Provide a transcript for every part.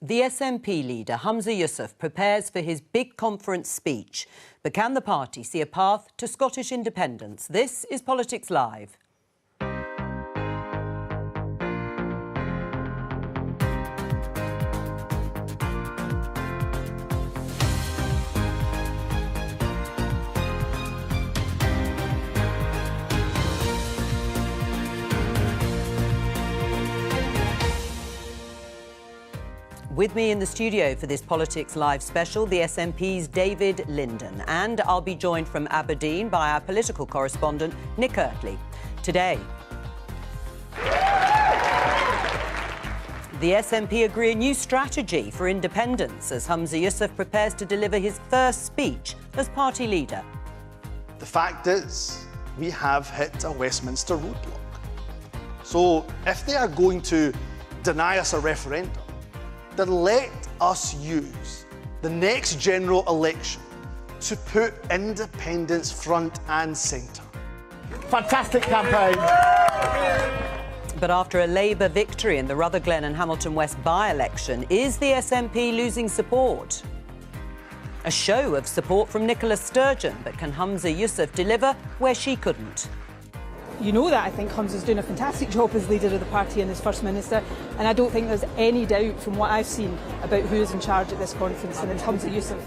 The SNP leader, Humza Yousaf, prepares for his big conference speech. But can the party see a path to Scottish independence? This is Politics Live. With me in the studio for this Politics Live special, the SNP's David Linden. And I'll be joined from Aberdeen by our political correspondent, Nick Eartley. Today, the SNP agree a new strategy for independence as Humza Yousaf prepares to deliver his first speech as party leader. The fact is, we have hit a Westminster roadblock. So if they are going to deny us a referendum, then let us use the next general election to put independence front and centre. Fantastic campaign. But after a Labour victory in the Rutherglen and Hamilton West by-election, is the SNP losing support? A show of support from Nicola Sturgeon, but can Humza Yousaf deliver where she couldn't? You know that I think Humza's doing a fantastic job as leader of the party and as First Minister, and I don't think there's any doubt from what I've seen about who is in charge at this conference, and it's Humza Yousaf.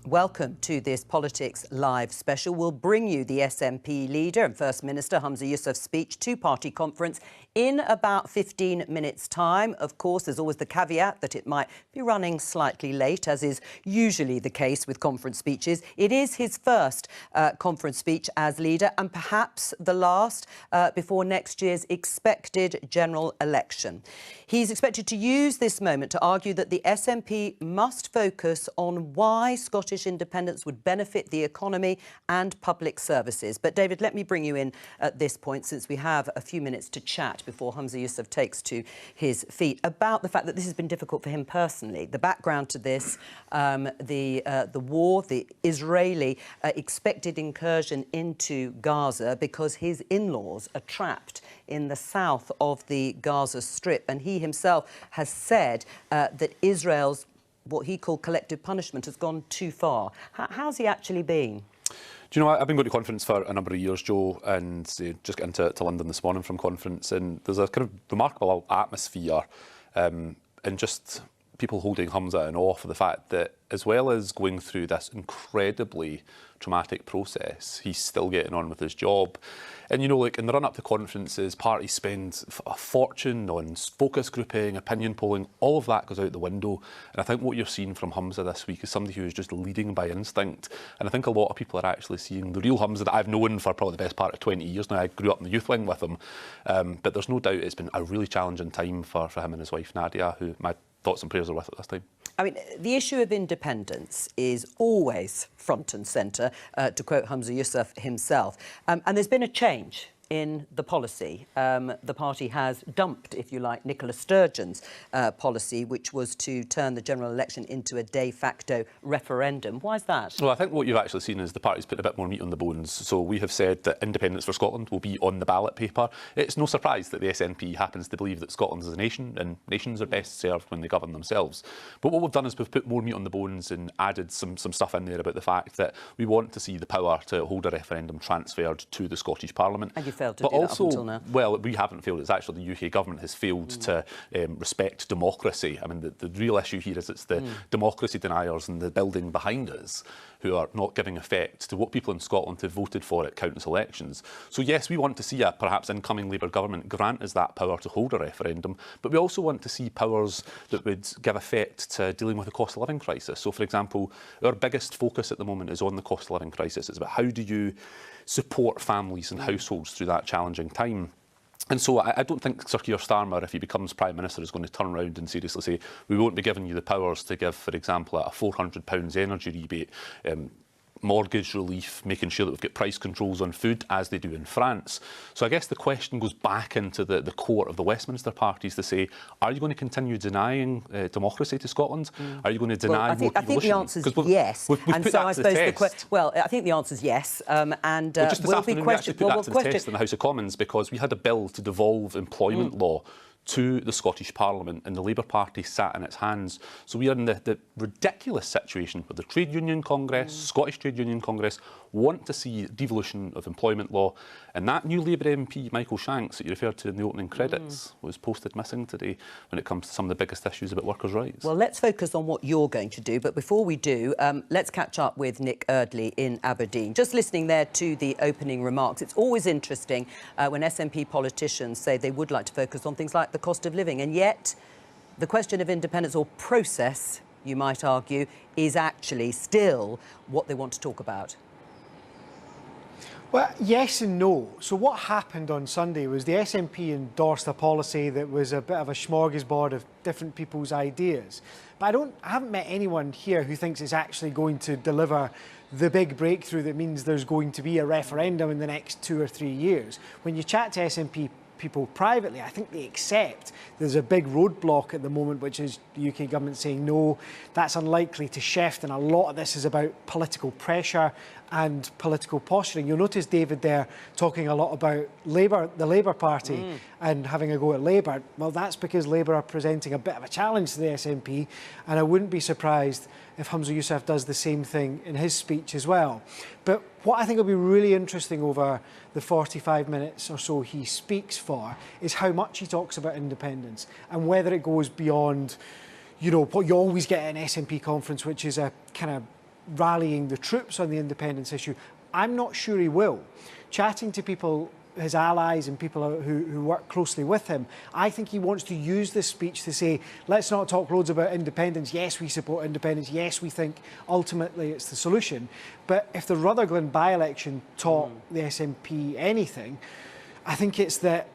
Welcome to this Politics Live special. We'll bring you the SNP leader and First Minister Humza Yousaf's speech to party conference in about 15 minutes' time. Of course, there's always the caveat that it might be running slightly late, as is usually the case with conference speeches. It is his first conference speech as leader and perhaps the last before next year's expected general election. He's expected to use this moment to argue that the SNP must focus on why Scottish independence would benefit the economy and public services. But, David, let me bring you in at this point, since we have a few minutes to chat before Humza Yousaf takes to his feet, about the fact that this has been difficult for him personally. The background to this, the war, the Israeli expected incursion into Gaza because his in-laws are trapped in the south of the Gaza Strip. And he himself has said that Israel's what he called collective punishment has gone too far. How's he actually been? Do you know, I've been going to conference for a number of years, Joe, and just got into London this morning from conference, and there's a kind of remarkable atmosphere and just people holding Humza in awe for the fact that, as well as going through this incredibly traumatic process, he's still getting on with his job. And, you know, like in the run-up to conferences, parties spend a fortune on focus grouping, opinion polling, all of that goes out the window. And I think what you're seeing from Humza this week is somebody who is just leading by instinct. And I think a lot of people are actually seeing the real Humza that I've known for probably the best part of 20 years now. I grew up in the youth wing with him. But there's no doubt it's been a really challenging time for him and his wife, Nadia, who my thoughts and prayers are with at this time. I mean, the issue of independence is always front and centre, to quote Humza Yousaf himself. And there's been a change in the policy. The party has dumped, if you like, Nicola Sturgeon's policy, which was to turn the general election into a de facto referendum. Why is that? Well, I think what you've actually seen is the party's put a bit more meat on the bones. So we have said that independence for Scotland will be on the ballot paper. It's no surprise that the SNP happens to believe that Scotland is a nation and nations are best served when they govern themselves. But what we've done is we've put more meat on the bones and added some stuff in there about the fact that we want to see the power to hold a referendum transferred to the Scottish Parliament. And you failed to do that up until now. Well, we haven't failed. It's actually the UK government has failed to respect democracy. I mean, the real issue here is it's the democracy deniers and the building behind us who are not giving effect to what people in Scotland have voted for at council elections. So yes, we want to see a perhaps incoming Labour government grant us that power to hold a referendum, but we also want to see powers that would give effect to dealing with the cost of living crisis. So, for example, our biggest focus at the moment is on the cost of living crisis. It's about how do you support families and households through that challenging time. And so I don't think Sir Keir Starmer, if he becomes Prime Minister, is going to turn around and seriously say, we won't be giving you the powers to give, for example, a £400 energy rebate mortgage relief, making sure that we've got price controls on food, as they do in France. So I guess the question goes back into the core of the Westminster parties to say, are you going to continue denying democracy to Scotland? Are you going to deny I think the answer is yes. We've and put so that I to the suppose test. I think the answer is yes. And Well, just this will afternoon, be we actually question. put that to the test in the House of Commons because we had a bill to devolve employment law to the Scottish Parliament, and the Labour Party sat in its hands. So we are in the ridiculous situation where the Trade Union Congress, Scottish Trade Union Congress, want to see devolution of employment law. And that new Labour MP, Michael Shanks, that you referred to in the opening credits, was posted missing today when it comes to some of the biggest issues about workers' rights. Well, let's focus on what you're going to do. But before we do, let's catch up with Nick Eardley in Aberdeen. Just listening there to the opening remarks, it's always interesting when SNP politicians say they would like to focus on things like the cost of living. And yet, the question of independence or process, you might argue, is actually still what they want to talk about. Well, yes and no. So what happened on Sunday was the SNP endorsed a policy that was a bit of a smorgasbord of different people's ideas. But I haven't met anyone here who thinks it's actually going to deliver the big breakthrough that means there's going to be a referendum in the next 2 or 3 years. When you chat to SNP people privately, I think they accept there's a big roadblock at the moment, which is the UK government saying no, that's unlikely to shift, and a lot of this is about political pressure and political posturing. You'll notice David there talking a lot about Labour, the Labour Party, and having a go at Labour. Well, that's because Labour are presenting a bit of a challenge to the SNP, and I wouldn't be surprised if Humza Yousaf does the same thing in his speech as well. But what I think will be really interesting over the 45 minutes or so he speaks for is how much he talks about independence and whether it goes beyond, you know, what you always get at an SNP conference, which is a kind of rallying the troops on the independence issue. I'm not sure he will. Chatting to people, his allies and people who work closely with him, I think he wants to use this speech to say, let's not talk loads about independence. Yes, we support independence. Yes, we think ultimately it's the solution. But if the Rutherglen by-election taught the SNP anything, I think it's that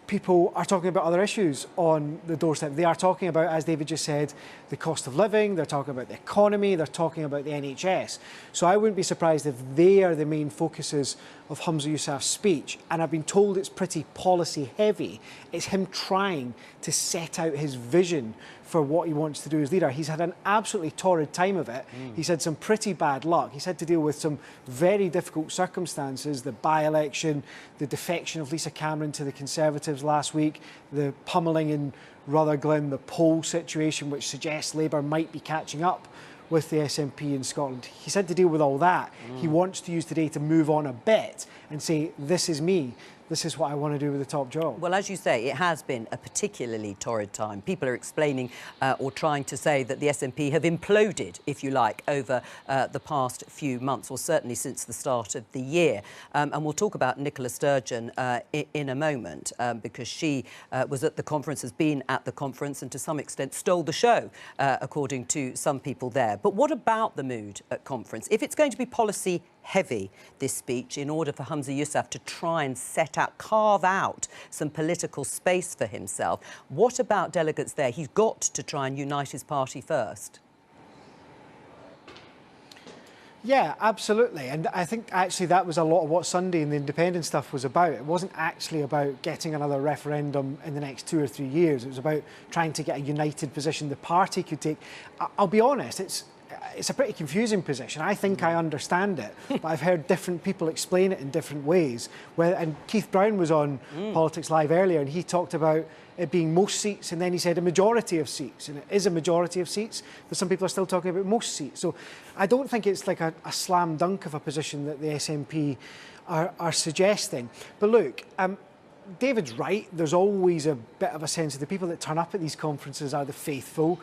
people are talking about other issues on the doorstep. They are talking about, as David just said, the cost of living, they're talking about the economy, they're talking about the NHS. So I wouldn't be surprised if they are the main focuses of Humza Yousaf's speech. And I've been told it's pretty policy heavy. It's him trying to set out his vision for what he wants to do as leader. He's had an absolutely torrid time of it. He's had some pretty bad luck. He's had to deal with some very difficult circumstances, the by-election, the defection of Lisa Cameron to the Conservatives last week, the pummelling in Rutherglen, the poll situation, which suggests Labour might be catching up with the SNP in Scotland. He's had to deal with all that. He wants to use today to move on a bit and say, this is me. This is what I want to do with the top job. Well, as you say, it has been a particularly torrid time. People are explaining or trying to say that the SNP have imploded, if you like, over the past few months, or certainly since the start of the year. And we'll talk about Nicola Sturgeon in a moment, because she was at the conference, has been at the conference, and to some extent stole the show, according to some people there. But what about the mood at conference? If it's going to be policy heavy, this speech, in order for Humza Yousaf to try and carve out some political space for himself, what about delegates there? He's got to try and unite his party first. Yeah, absolutely. And I think actually that was a lot of what Sunday and the independent stuff was about. It wasn't actually about getting another referendum in the next 2 or 3 years. It was about trying to get a united position the party could take. I'll be honest, it's a pretty confusing position. I think I understand it, but I've heard different people explain it in different ways. And Keith Brown was on Politics Live earlier, and he talked about it being most seats, and then he said a majority of seats. And it is a majority of seats, but some people are still talking about most seats. So I don't think it's like a slam dunk of a position that the SNP are suggesting. But look, David's right. There's always a bit of a sense of the people that turn up at these conferences are the faithful.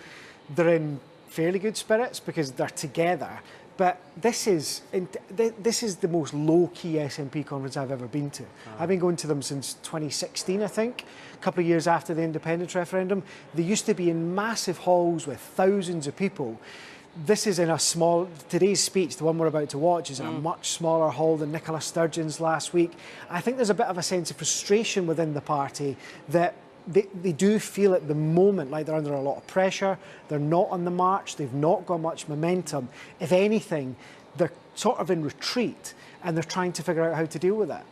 They're in fairly good spirits because they're together. But this is the most low-key SNP conference I've ever been to. I've been going to them since 2016, I think, a couple of years after the independence referendum. They used to be in massive halls with thousands of people. This is in a small, today's speech, the one we're about to watch, is in a much smaller hall than Nicola Sturgeon's last week. I think there's a bit of a sense of frustration within the party that they do feel at the moment like they're under a lot of pressure. They're not on the march. They've not got much momentum. If anything, they're sort of in retreat and they're trying to figure out how to deal with that.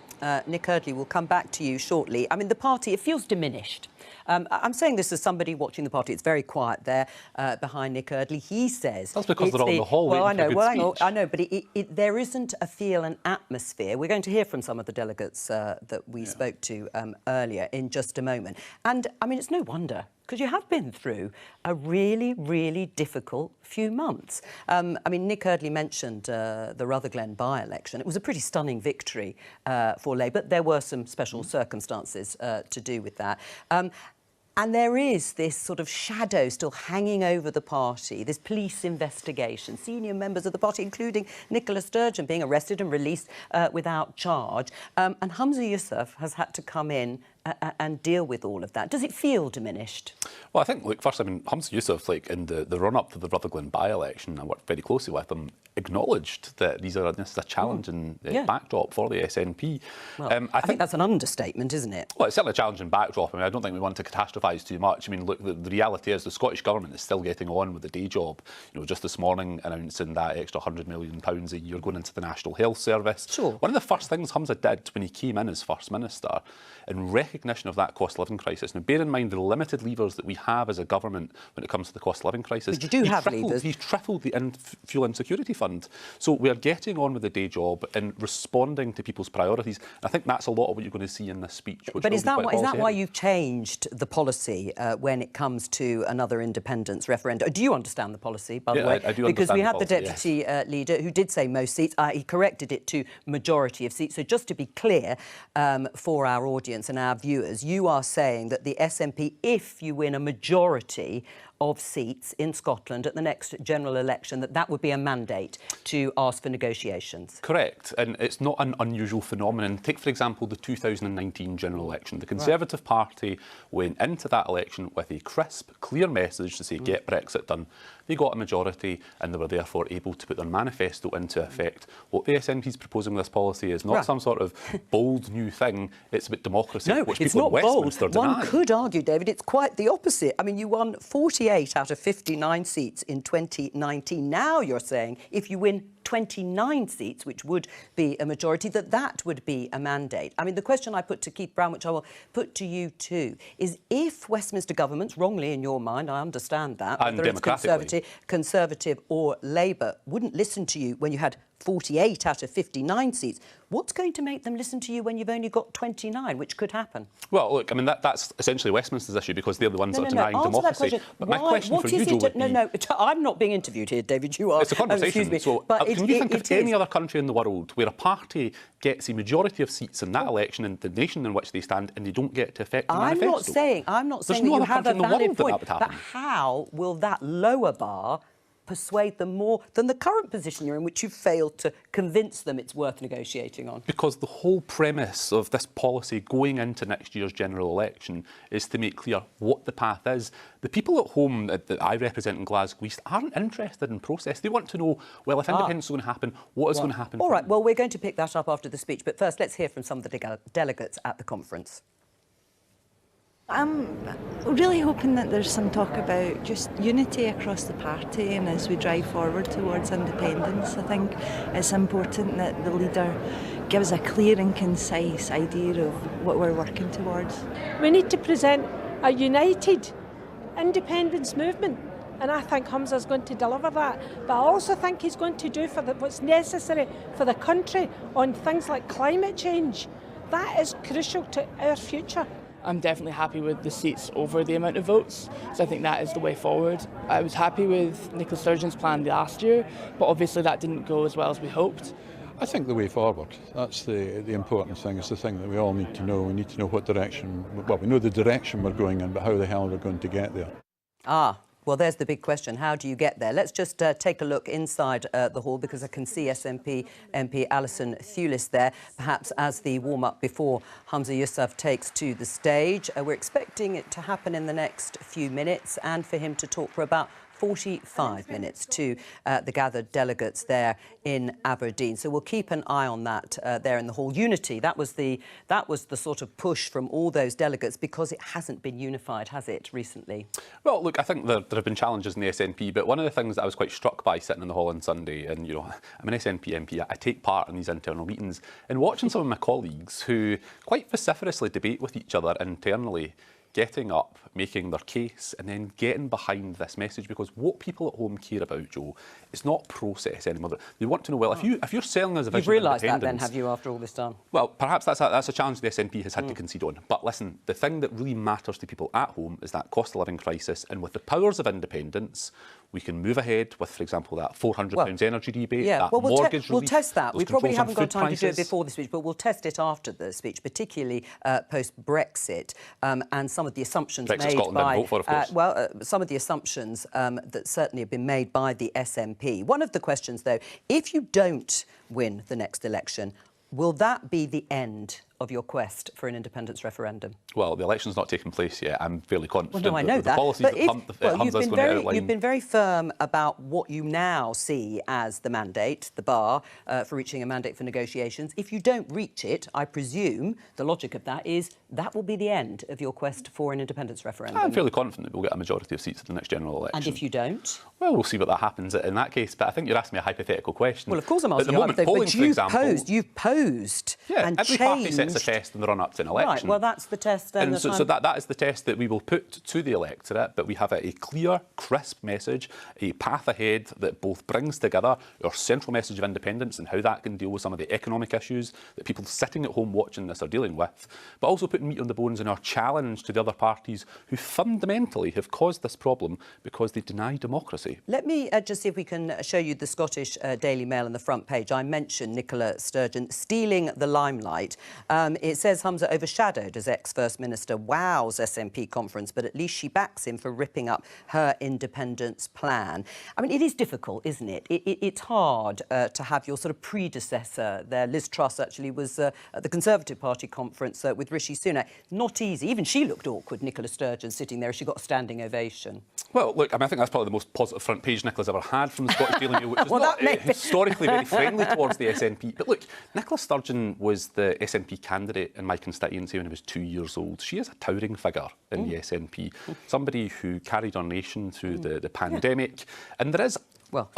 Nick Eardley, we'll come back to you shortly. I mean, the party, it feels diminished. I'm saying this as somebody watching the party. It's very quiet there behind Nick Eardley. He says... That's because they're all in the hall well, waiting for a good speech. I know, but there isn't a feel and atmosphere. We're going to hear from some of the delegates that we spoke to earlier in just a moment. And, I mean, it's no wonder, because you have been through a really, really difficult few months. I mean, Nick Eardley mentioned the Rutherglen by-election. It was a pretty stunning victory for Labour. There were some special circumstances to do with that. And there is this sort of shadow still hanging over the party, this police investigation, senior members of the party, including Nicola Sturgeon, being arrested and released without charge. And Humza Yousaf has had to come in and deal with all of that. Does it feel diminished? Well, I think, look, first, I mean, Humza Yousaf, like, in the run-up to the Rutherglen by-election, I worked very closely with him, acknowledged that this is a challenging backdrop for the SNP. Well, I think that's an understatement, isn't it? Well, it's certainly a challenging backdrop. I mean, I don't think we want to catastrophise too much. I mean, look, the reality is the Scottish Government is still getting on with the day job. You know, just this morning announcing that extra £100 million a year going into the National Health Service. Sure. One of the first things Humza did when he came in as First Minister, in recognition of that cost of living crisis. Now, bear in mind the limited levers that we have as a government when it comes to the cost of living crisis. But you do have levers. He's tripled the fuel insecurity fund. So we are getting on with the day job and responding to people's priorities. I think that's a lot of what you're going to see in this speech. But is that why you've changed the policy when it comes to another independence referendum? Do you understand the policy, by the way? I do because we had the policy, deputy leader who did say most seats. He corrected it to majority of seats. So just to be clear for our audience and our viewers, you are saying that the SNP, if you win a majority of seats in Scotland at the next general election, that would be a mandate to ask for negotiations. Correct, and it's not an unusual phenomenon. Take, for example, the 2019 general election. The Conservative Party went into that election with a crisp, clear message to say, get Brexit done. They got a majority and they were therefore able to put their manifesto into effect. What the SNP is proposing with this policy is not some sort of bold new thing, it's about democracy, no, which it's people not in Westminster bold. deny. One could argue, David, it's quite the opposite. I mean, you won 48 out of 59 seats in 2019. Now you're saying if you win 29 seats, which would be a majority, that would be a mandate. I mean, the question I put to Keith Brown, which I will put to you too, is if Westminster governments, wrongly in your mind, I understand that, and whether it's Conservative or Labour, wouldn't listen to you when you had 48 out of 59 seats, what's going to make them listen to you when you've only got 29, which could happen? Well, look, I mean, that's essentially Westminster's issue because they're the ones that are denying democracy. But my question for you, Jo, would be... No, I'm not being interviewed here, David, you are. It's a conversation. Excuse me. So, can you think of any other country in the world where a party gets a majority of seats in that election in the nation in which they stand and they don't get to effect the manifesto? I'm not saying no that you have a valid point, but how will that lower bar persuade them more than the current position you're in, which you've failed to convince them it's worth negotiating on? Because the whole premise of this policy going into next year's general election is to make clear what the path is. The people at home that I represent in Glasgow East aren't interested in process. They want to know, well, if independence is going to happen, what is going to happen? All right, well, we're going to pick that up after the speech, but first let's hear from some of the delegates at the conference. I'm really hoping that there's some talk about just unity across the party, and as we drive forward towards independence, I think it's important that the leader gives a clear and concise idea of what we're working towards. We need to present a united independence movement, and I think Humza's going to deliver that. But I also think he's going to do what's necessary for the country on things like climate change. That is crucial to our future. I'm definitely happy with the seats over the amount of votes, so I think that is the way forward. I was happy with Nicola Sturgeon's plan last year, but obviously that didn't go as well as we hoped. I think the way forward, that's the important thing, is the thing that we all need to know. We need to know what direction, well, we know the direction we're going in, but how the hell we're going to get there. Well, there's the big question. How do you get there? Let's just take a look inside the hall, because I can see SNP MP Alison Thewlis there, perhaps as the warm-up before Humza Yousaf takes to the stage. We're expecting it to happen in the next few minutes and for him to talk for about 45 minutes to the gathered delegates there in Aberdeen. So we'll keep an eye on that there in the hall. Unity, that was the sort of push from all those delegates, because it hasn't been unified, has it, recently? Well, look, I think there have been challenges in the SNP, but one of the things that I was quite struck by sitting in the hall on Sunday, and, you know, I'm an SNP MP, I take part in these internal meetings, and watching some of my colleagues who quite vociferously debate with each other internally, getting up, making their case, and then getting behind this message, because what people at home care about, Joe, it's not process anymore. They want to know, well, if you're selling us a vision of independence... You've realised that then, have you, after all this time? Well, perhaps that's a challenge the SNP has had to concede on. But listen, the thing that really matters to people at home is that cost of living crisis, and with the powers of independence, we can move ahead with, for example, that £400 energy rebate, that mortgage relief. We'll test that. We probably haven't got time to do it prices. before the speech, but we'll test it after the speech, particularly post-Brexit, and some of the assumptions Brexit made Scotland by... didn't vote for, of course. Some of the assumptions that certainly have been made by the SNP. One of the questions, though, if you don't win the next election, will that be the end of your quest for an independence referendum? Well, the election's not taken place yet. I'm fairly confident I know that the that. policies But that Humza's going to outline... You've been very firm about what you now see as the mandate, the bar, for reaching a mandate for negotiations. If you don't reach it, I presume the logic of that is that will be the end of your quest for an independence referendum. I'm fairly confident that we'll get a majority of seats at the next general election. And if you don't? Well, we'll see what that happens in that case. But I think you're asking me a hypothetical question. Well, of course I'm asking you a hypothetical, but you've posed and every changed... party sets a test in the run-up to an election. Right, well, that's the test then. And so that is the test that we will put to the electorate, but we have a clear, crisp message, a path ahead that both brings together our central message of independence and how that can deal with some of the economic issues that people sitting at home watching this are dealing with, but also putting meat on the bones in our challenge to the other parties who fundamentally have caused this problem because they deny democracy. Let me just see if we can show you the Scottish Daily Mail on the front page. I mentioned Nicola Sturgeon stealing the limelight. It says Humza overshadowed as ex-First Minister wows SNP conference, but at least she backs him for ripping up her independence plan. I mean, it is difficult, isn't it? It's hard to have your sort of predecessor there. Liz Truss actually was at the Conservative Party conference with Rishi Sunak. Not easy. Even she looked awkward, Nicola Sturgeon, sitting there. She got a standing ovation. Well, look, I think that's probably the most positive front page Nicola's ever had from the Scottish Daily Mail, which is not historically very friendly towards the SNP. But look, Nicola Sturgeon was the SNP candidate in my constituency when he was 2 years old. She is a towering figure in the SNP, somebody who carried our nation through the pandemic. And there is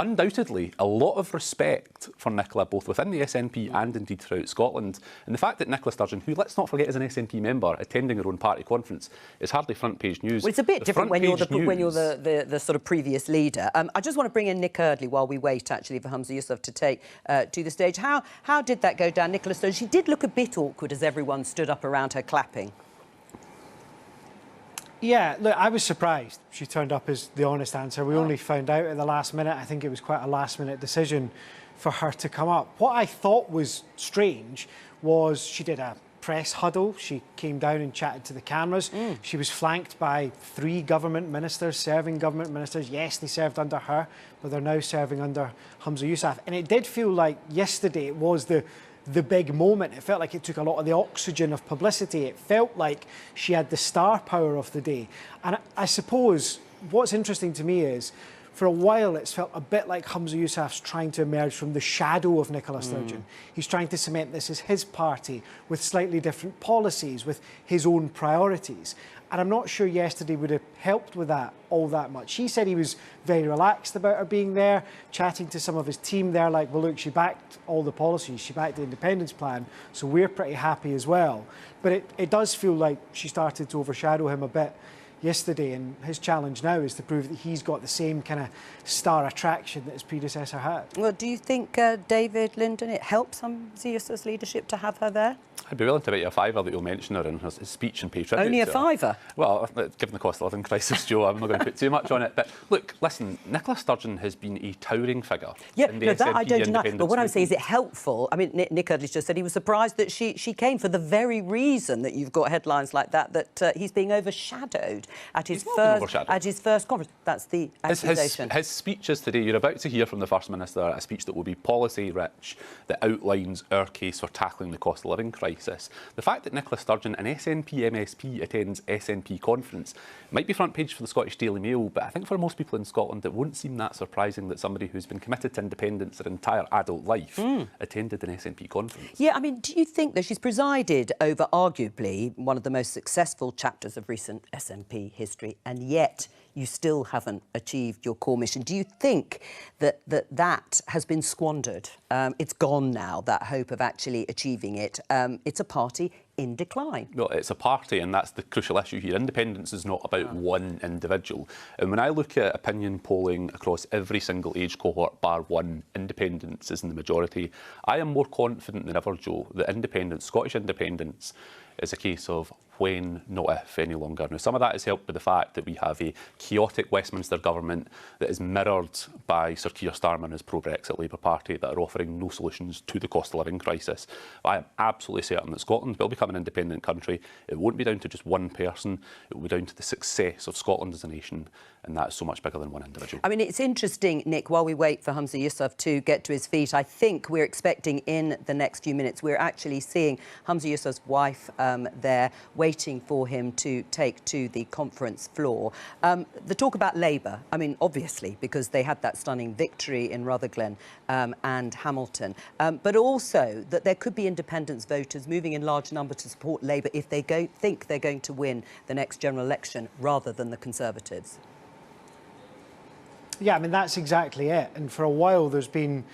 undoubtedly a lot of respect for Nicola, both within the SNP and indeed throughout Scotland. And the fact that Nicola Sturgeon, who, let's not forget, is an SNP member, attending her own party conference, is hardly front-page news. Well, it's a bit different when you're the sort of previous leader. I just want to bring in Nick Eardley while we wait, actually, for Humza Yousaf to take to the stage. How did that go down, Nicola Sturgeon? She did look a bit awkward as everyone stood up around her clapping. Yeah, look, I was surprised she turned up as the honest answer. We only found out at the last minute. I think it was quite a last-minute decision for her to come up. What I thought was strange was she did a press huddle. She came down and chatted to the cameras. She was flanked by 3 government ministers, serving government ministers. Yes, they served under her, but they're now serving under Humza Yousaf. And it did feel like yesterday it was the big moment. It felt like it took a lot of the oxygen of publicity. It felt like she had the star power of the day. And I suppose what's interesting to me is, for a while, it's felt a bit like Humza Yousaf's trying to emerge from the shadow of Nicola Sturgeon. He's trying to cement this as his party with slightly different policies, with his own priorities. And I'm not sure yesterday would have helped with that all that much. He said he was very relaxed about her being there, chatting to some of his team there, like, well, look, she backed all the policies, she backed the independence plan, so we're pretty happy as well. But it does feel like she started to overshadow him a bit yesterday, and his challenge now is to prove that he's got the same kind of star attraction that his predecessor had. Well, do you think, David Linden, it helps Humza Yousaf's leadership to have her there? I'd be willing to bet you a fiver that you'll mention her in his speech and pay tribute. Only a fiver? Well, given the cost of living crisis, Joe, I'm not going to put too much on it. But look, listen, Nicola Sturgeon has been a towering figure. Yeah, in the no, that I don't deny. But what I'm saying is, movement. it helpful? I mean, Nick Eardley just said he was surprised that she came for the very reason that you've got headlines like that he's being overshadowed. at his He's not been first conference. That's the accusation. His speeches today, you're about to hear from the First Minister a speech that will be policy-rich, that outlines our case for tackling the cost of living crisis. The fact that Nicola Sturgeon, an SNP MSP, attends SNP conference might be front page for the Scottish Daily Mail, but I think for most people in Scotland it won't seem that surprising that somebody who's been committed to independence their entire adult life attended an SNP conference. Yeah, I mean, do you think that she's presided over arguably one of the most successful chapters of recent SNP history, and yet you still haven't achieved your core mission? Do you think that has been squandered? It's gone now, that hope of actually achieving it. It's a party in decline. No, it's a party, and that's the crucial issue here. Independence is not about one individual. And when I look at opinion polling across every single age cohort, bar one, independence is in the majority. I am more confident than ever, Joe, that independence, Scottish independence, is a case of when, not if, any longer. Now, some of that is helped by the fact that we have a chaotic Westminster government that is mirrored by Sir Keir Starmer and his pro-Brexit Labour Party that are offering no solutions to the cost of living crisis. I am absolutely certain that Scotland will become an independent country. It won't be down to just one person. It will be down to the success of Scotland as a nation, and that is so much bigger than one individual. I mean, it's interesting, Nick, while we wait for Humza Yousaf to get to his feet, I think we're expecting in the next few minutes, we're actually seeing Humza Yousaf's wife there waiting for him to take to the conference floor. The talk about Labour, I mean, obviously, because they had that stunning victory in Rutherglen and Hamilton, but also that there could be independence voters moving in large number to support Labour if they think they're going to win the next general election rather than the Conservatives. Yeah, I mean, that's exactly it. And for a while, there's been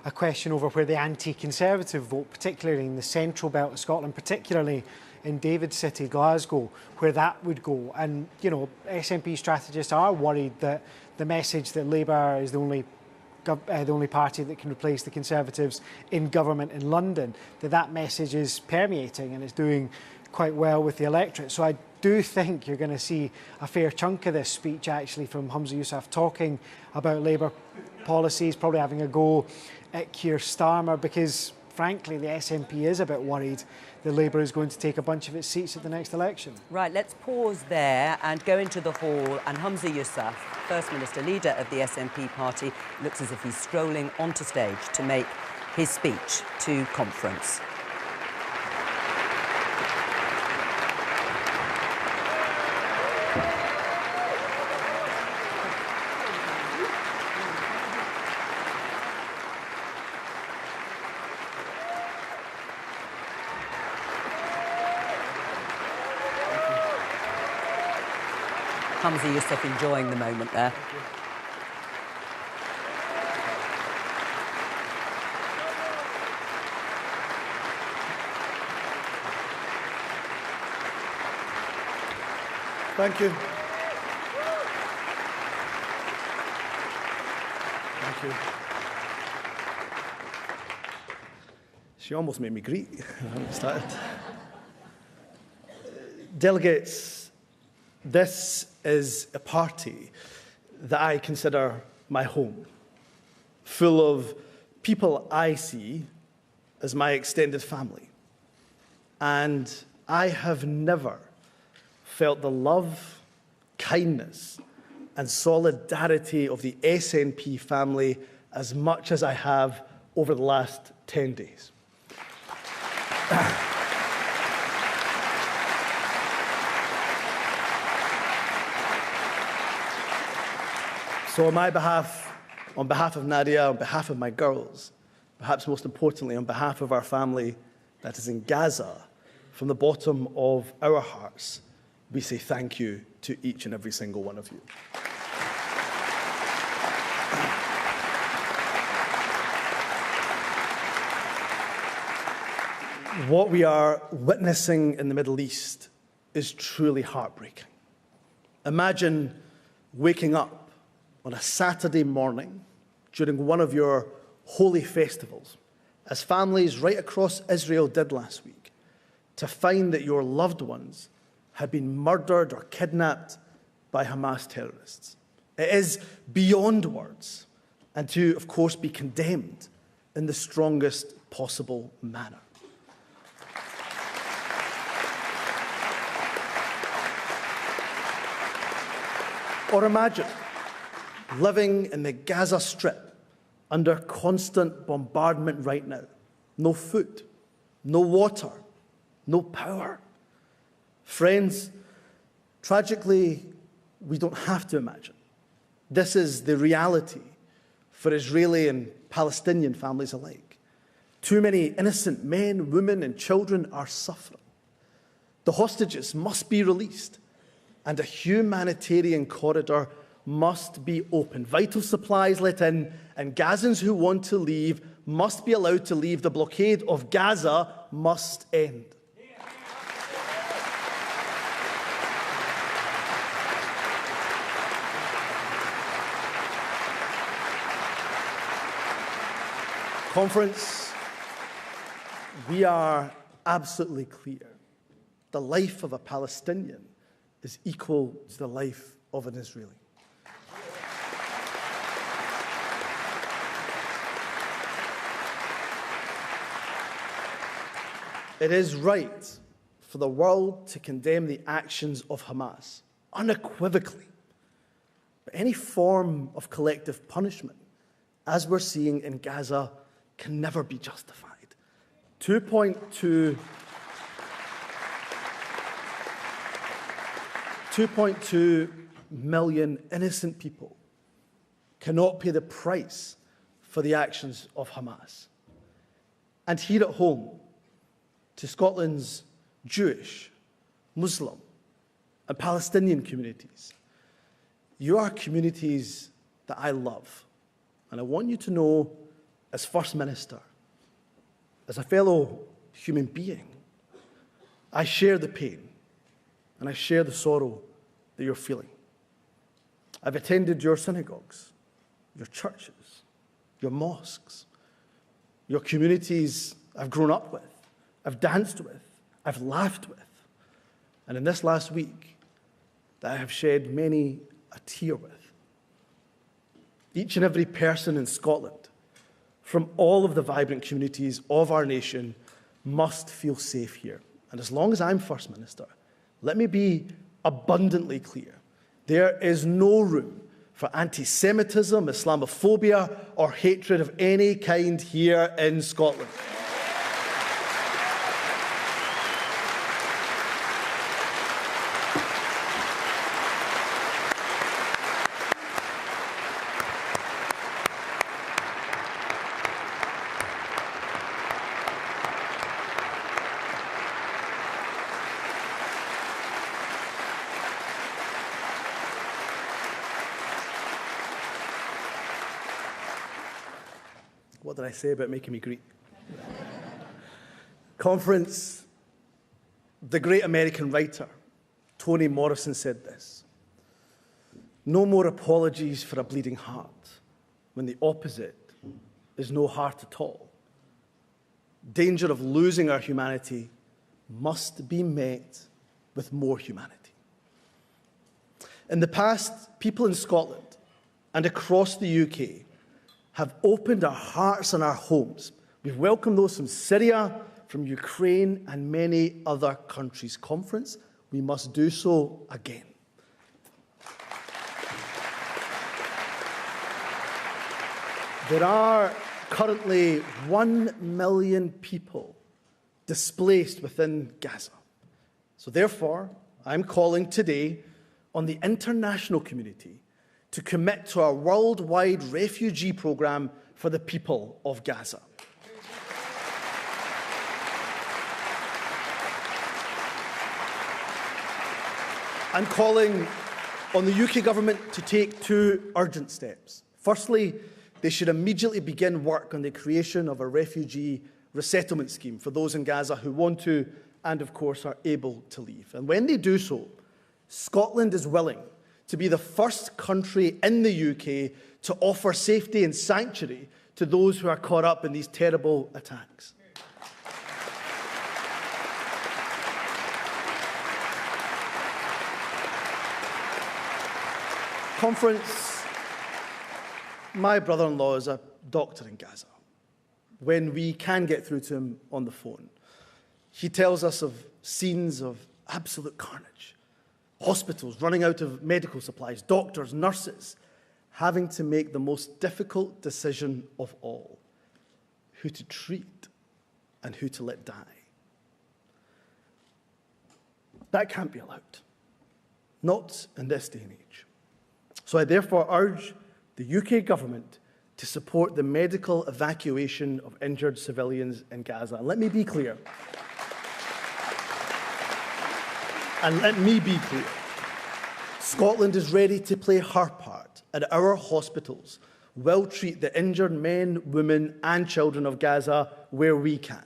a question over where the anti-Conservative vote, particularly in the central belt of Scotland, particularly in David City, Glasgow, where that would go. And, you know, SNP strategists are worried that the message that Labour is the only party that can replace the Conservatives in government in London, that message is permeating and is doing quite well with the electorate. So I do think you're going to see a fair chunk of this speech actually from Humza Yousaf talking about Labour policies, probably having a go at Keir Starmer, because frankly the SNP is a bit worried that Labour is going to take a bunch of its seats at the next election. Right, let's pause there and go into the hall, and Humza Yousaf, First Minister, leader of the SNP party, looks as if he's strolling onto stage to make his speech to conference. Humza Yousaf enjoying the moment there. Thank you. Thank you. She almost made me greet. I haven't started. Delegates, this is a party that I consider my home, full of people I see as my extended family. And I have never felt the love, kindness, and solidarity of the SNP family as much as I have over the last 10 days. So on my behalf, on behalf of Nadia, on behalf of my girls, perhaps most importantly, on behalf of our family that is in Gaza, from the bottom of our hearts, we say thank you to each and every single one of you. What we are witnessing in the Middle East is truly heartbreaking. Imagine waking up on a Saturday morning during one of your holy festivals, as families right across Israel did last week, to find that your loved ones had been murdered or kidnapped by Hamas terrorists. It is beyond words, and to, of course, be condemned in the strongest possible manner. Or imagine living in the Gaza Strip under constant bombardment right now. No food, no water, no power. Friends, tragically, we don't have to imagine. This is the reality for Israeli and Palestinian families alike. Too many innocent men, women, and children are suffering. The hostages must be released, and a humanitarian corridor must be opened. Vital supplies let in, and Gazans who want to leave must be allowed to leave. The blockade of Gaza must end. Conference, we are absolutely clear. The life of a Palestinian is equal to the life of an Israeli. It is right for the world to condemn the actions of Hamas unequivocally. But any form of collective punishment, as we're seeing in Gaza, can never be justified. 2.2 million innocent people cannot pay the price for the actions of Hamas. And here at home, to Scotland's Jewish, Muslim, and Palestinian communities, you are communities that I love. And I want you to know, as First Minister, as a fellow human being, I share the pain and I share the sorrow that you're feeling. I've attended your synagogues, your churches, your mosques, your communities I've grown up with, I've danced with, I've laughed with, and in this last week, that I have shed many a tear with. Each and every person in Scotland, from all of the vibrant communities of our nation, must feel safe here. And as long as I'm First Minister, let me be abundantly clear. There is no room for anti-Semitism, Islamophobia, or hatred of any kind here in Scotland. What did I say about making me Greek? Conference, the great American writer Toni Morrison said this: "No more apologies for a bleeding heart when the opposite is no heart at all. Danger of losing our humanity must be met with more humanity." In the past, people in Scotland and across the UK have opened our hearts and our homes. We've welcomed those from Syria, from Ukraine, and many other countries. Conference, we must do so again. There are currently 1 million people displaced within Gaza. So therefore, I'm calling today on the international community to commit to a worldwide refugee programme for the people of Gaza. I'm calling on the UK government to take 2 urgent steps. Firstly, they should immediately begin work on the creation of a refugee resettlement scheme for those in Gaza who want to and, of course, are able to leave. And when they do so, Scotland is willing to be the first country in the UK to offer safety and sanctuary to those who are caught up in these terrible attacks. Conference, my brother-in-law is a doctor in Gaza. When we can get through to him on the phone, he tells us of scenes of absolute carnage, hospitals running out of medical supplies, doctors, nurses, having to make the most difficult decision of all, who to treat and who to let die. That can't be allowed, not in this day and age. So I therefore urge the UK government to support the medical evacuation of injured civilians in Gaza. And let me be clear. Scotland is ready to play her part, and our hospitals will treat the injured men, women and children of Gaza where we can.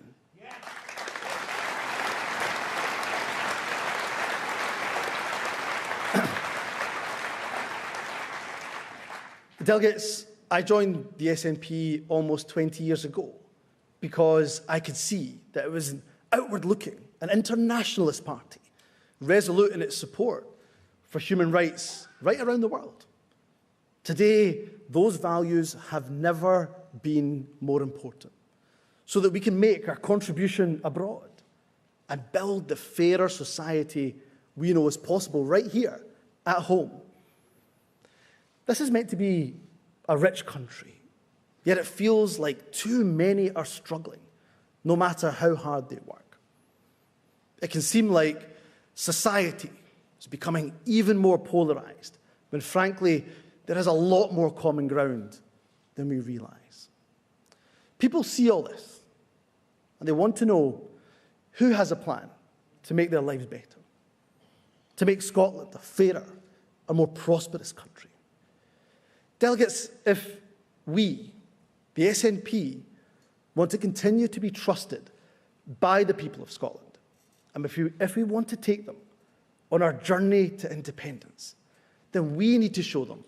Delegates, I joined the SNP almost 20 years ago because I could see that it was an outward-looking, an internationalist party, resolute in its support for human rights right around the world. Today, those values have never been more important, so that we can make our contribution abroad and build the fairer society we know is possible right here at home. This is meant to be a rich country, yet it feels like too many are struggling, no matter how hard they work. It can seem like society is becoming even more polarised, when frankly, there is a lot more common ground than we realise. People see all this, and they want to know who has a plan to make their lives better, to make Scotland a fairer, a more prosperous country. Delegates, if we, the SNP, want to continue to be trusted by the people of Scotland, and if we want to take them on our journey to independence, then we need to show them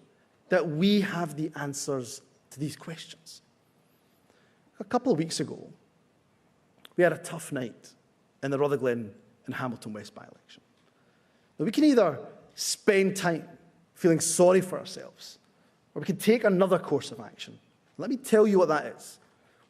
that we have the answers to these questions. A couple of weeks ago, we had a tough night in the Rutherglen and Hamilton West by-election. Now, we can either spend time feeling sorry for ourselves, or we can take another course of action. Let me tell you what that is.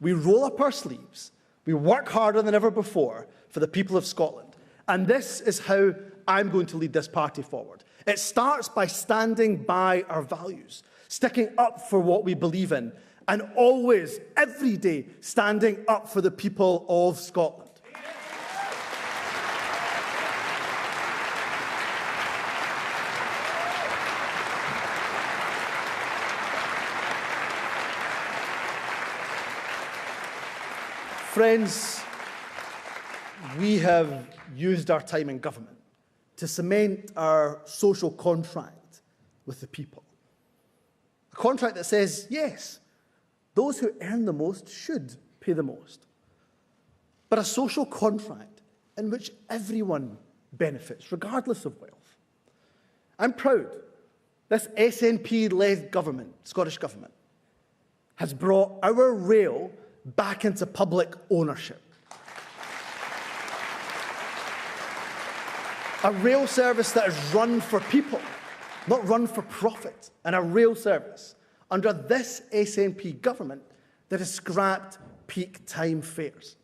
We roll up our sleeves, we work harder than ever before for the people of Scotland, and this is how I'm going to lead this party forward. It starts by standing by our values, sticking up for what we believe in, and always, every day, standing up for the people of Scotland. Friends, we have used our time in government to cement our social contract with the people. A contract that says, yes, those who earn the most should pay the most, but a social contract in which everyone benefits, regardless of wealth. I'm proud this SNP-led government, Scottish Government, has brought our rail back into public ownership. A rail service that is run for people, not run for profit, and a rail service under this SNP government that has scrapped peak time fares.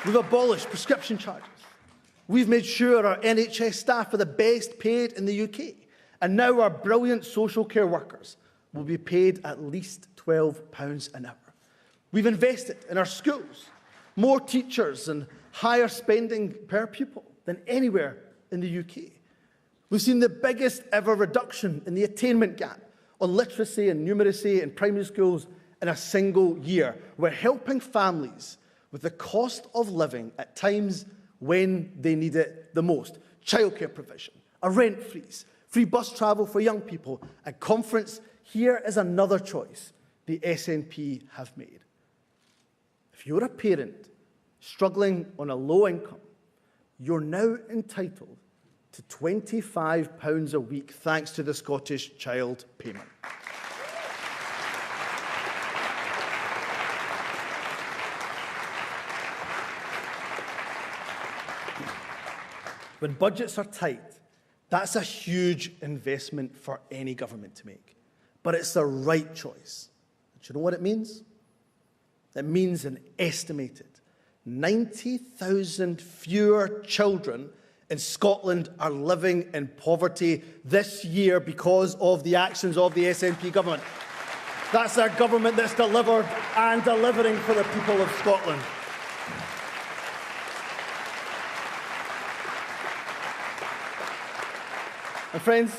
We've abolished prescription charges. We've made sure our NHS staff are the best paid in the UK, and now our brilliant social care workers will be paid at least £12 an hour. We've invested in our schools, more teachers and higher spending per pupil than anywhere in the UK. We've seen the biggest ever reduction in the attainment gap on literacy and numeracy in primary schools in a single year. We're helping families with the cost of living at times when they need it the most. Childcare provision, a rent freeze, free bus travel for young people, and conference. Here is another choice the SNP have made. If you're a parent struggling on a low income, you're now entitled to £25 a week thanks to the Scottish Child Payment. When budgets are tight, that's a huge investment for any government to make. But it's the right choice. Do you know what it means? It means an estimated 90,000 fewer children in Scotland are living in poverty this year because of the actions of the SNP government. That's a government that's delivered and delivering for the people of Scotland. And friends,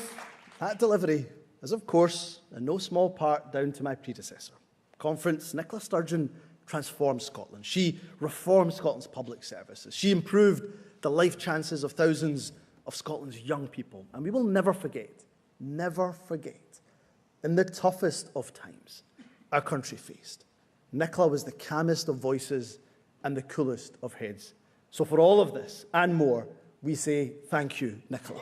that delivery is, of course, in no small part down to my predecessor. Conference, Nicola Sturgeon transformed Scotland. She reformed Scotland's public services. She improved the life chances of thousands of Scotland's young people. And we will never forget, in the toughest of times our country faced, Nicola was the calmest of voices and the coolest of heads. So for all of this and more, we say thank you, Nicola.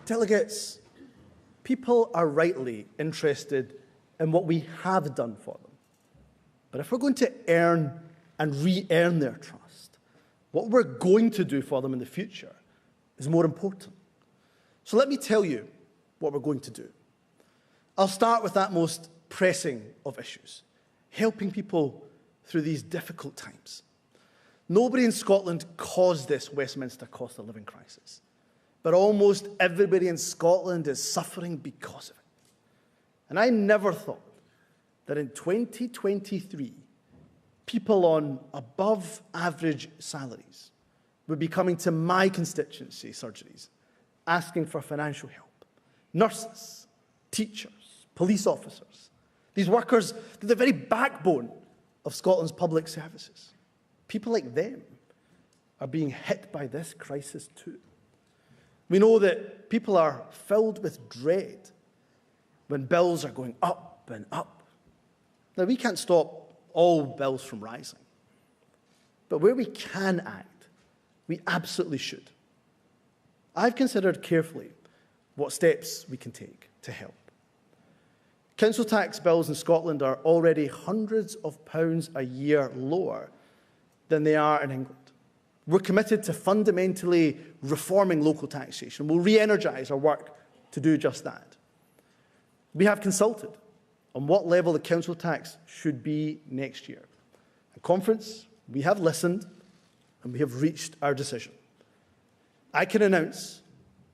Delegates, people are rightly interested in what we have done for them. But if we're going to earn and re-earn their trust, what we're going to do for them in the future is more important. So let me tell you what we're going to do. I'll start with that most pressing of issues, helping people through these difficult times. Nobody in Scotland caused this Westminster cost of living crisis, but almost everybody in Scotland is suffering because of it. And I never thought that in 2023, people on above average salaries would be coming to my constituency surgeries asking for financial help. Nurses, teachers, police officers, these workers, they're the very backbone of Scotland's public services. People like them are being hit by this crisis too. We know that people are filled with dread when bills are going up and up. Now, we can't stop all bills from rising, but where we can act, we absolutely should. I've considered carefully what steps we can take to help. Council tax bills in Scotland are already hundreds of pounds a year lower than they are in England. We're committed to fundamentally reforming local taxation. We'll re-energise our work to do just that. We have consulted on what level the council tax should be next year. At conference, we have listened and we have reached our decision. I can announce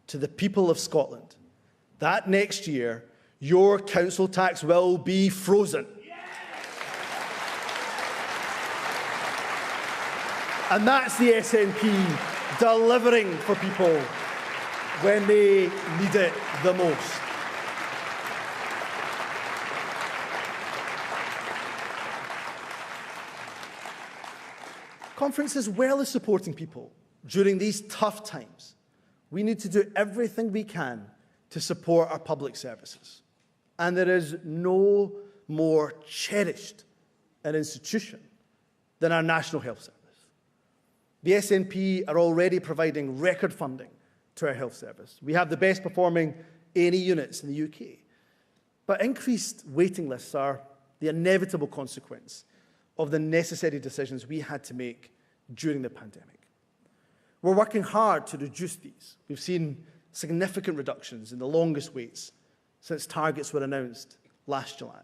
to the people of Scotland that next year your council tax will be frozen. And that's the SNP delivering for people when they need it the most. Conference, as well as supporting people during these tough times, we need to do everything we can to support our public services. And there is no more cherished an institution than our National Health Service. The SNP are already providing record funding to our health service. We have the best performing A&E units in the UK. But increased waiting lists are the inevitable consequence of the necessary decisions we had to make during the pandemic. We're working hard to reduce these. We've seen significant reductions in the longest waits since targets were announced last July.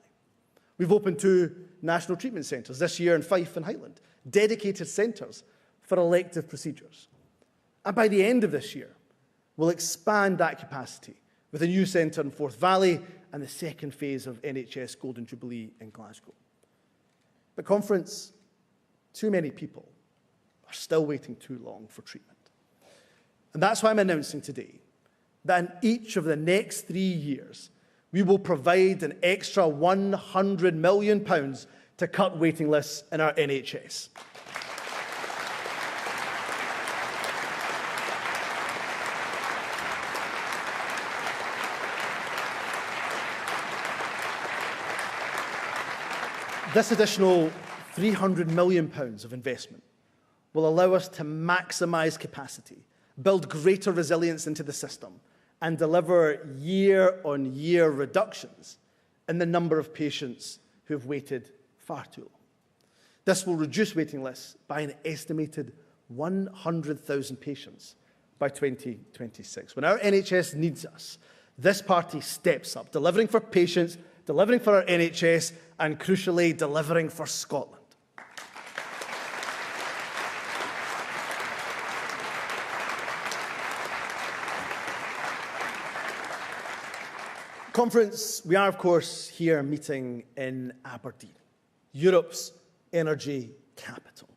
We've opened 2 national treatment centres this year in Fife and Highland, dedicated centres for elective procedures. And by the end of this year, we'll expand that capacity with a new centre in Forth Valley and the second phase of NHS Golden Jubilee in Glasgow. But conference, too many people are still waiting too long for treatment. And that's why I'm announcing today that in each of the next 3 years, we will provide an extra £100 million to cut waiting lists in our NHS. This additional £300 million of investment will allow us to maximise capacity, build greater resilience into the system, and deliver year-on-year reductions in the number of patients who have waited far too long. This will reduce waiting lists by an estimated 100,000 patients by 2026. When our NHS needs us, this party steps up, delivering for patients, delivering for our NHS, and crucially, delivering for Scotland. Conference, we are, of course, here meeting in Aberdeen, Europe's energy capital.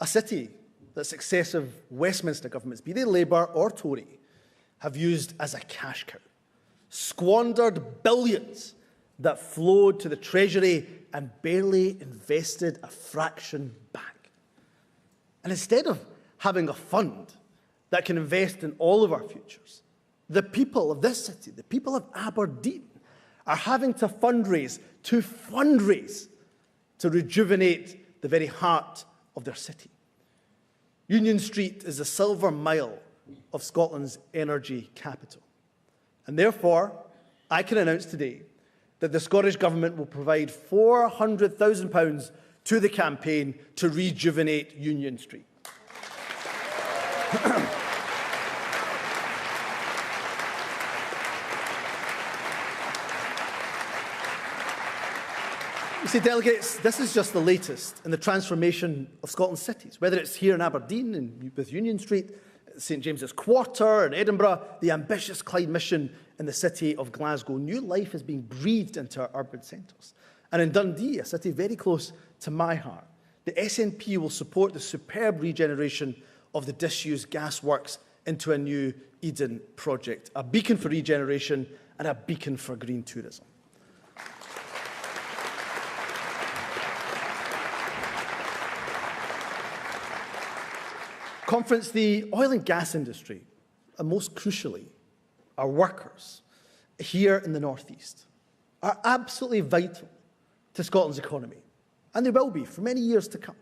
A city that successive Westminster governments, be they Labour or Tory, have used as a cash cow, squandered billions that flowed to the Treasury and barely invested a fraction back. And instead of having a fund that can invest in all of our futures, the people of this city, the people of Aberdeen, are having to fundraise to rejuvenate the very heart of their city. Union Street is the silver mile of Scotland's energy capital. And therefore, I can announce today that the Scottish Government will provide £400,000 to the campaign to rejuvenate Union Street. You see, delegates, this is just the latest in the transformation of Scotland's cities, whether it's here in Aberdeen and with Union Street, St James's Quarter in Edinburgh, the ambitious Clyde mission in the city of Glasgow. New life is being breathed into our urban centres. And in Dundee, a city very close to my heart, the SNP will support the superb regeneration of the disused gas works into a new Eden project, a beacon for regeneration and a beacon for green tourism. Conference, the oil and gas industry, and most crucially, our workers here in the North East, are absolutely vital to Scotland's economy, and they will be for many years to come.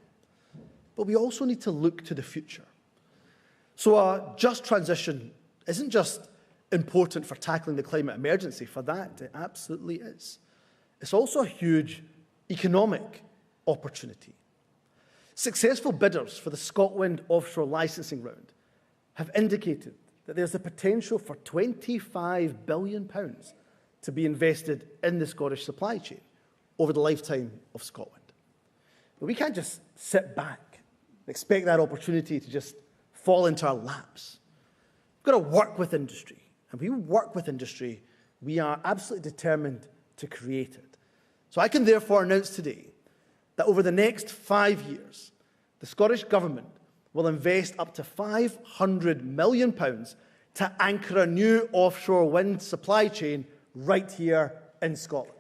But we also need to look to the future. So a just transition isn't just important for tackling the climate emergency. For that, it absolutely is. It's also a huge economic opportunity. Successful bidders for the ScotWind offshore licensing round have indicated that there's the potential for £25 billion to be invested in the Scottish supply chain over the lifetime of Scotland. But we can't just sit back and expect that opportunity to just fall into our laps. We've got to work with industry. And when we work with industry, we are absolutely determined to create it. So I can therefore announce today that over the next 5 years, the Scottish Government will invest up to £500 million to anchor a new offshore wind supply chain right here in Scotland.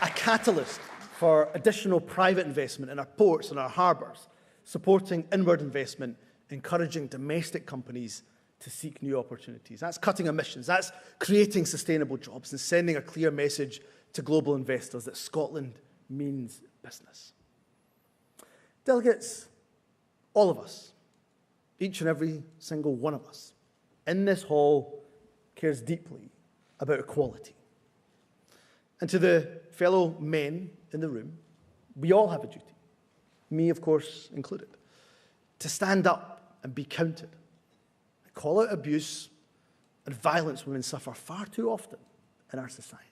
A catalyst for additional private investment in our ports and our harbours, supporting inward investment, encouraging domestic companies to seek new opportunities. That's cutting emissions, that's creating sustainable jobs and sending a clear message to global investors that Scotland means business. Delegates, all of us, each and every single one of us in this hall cares deeply about equality. And to the fellow men in the room, we all have a duty, me of course included, to stand up and be counted, and call out abuse and violence women suffer far too often in our society.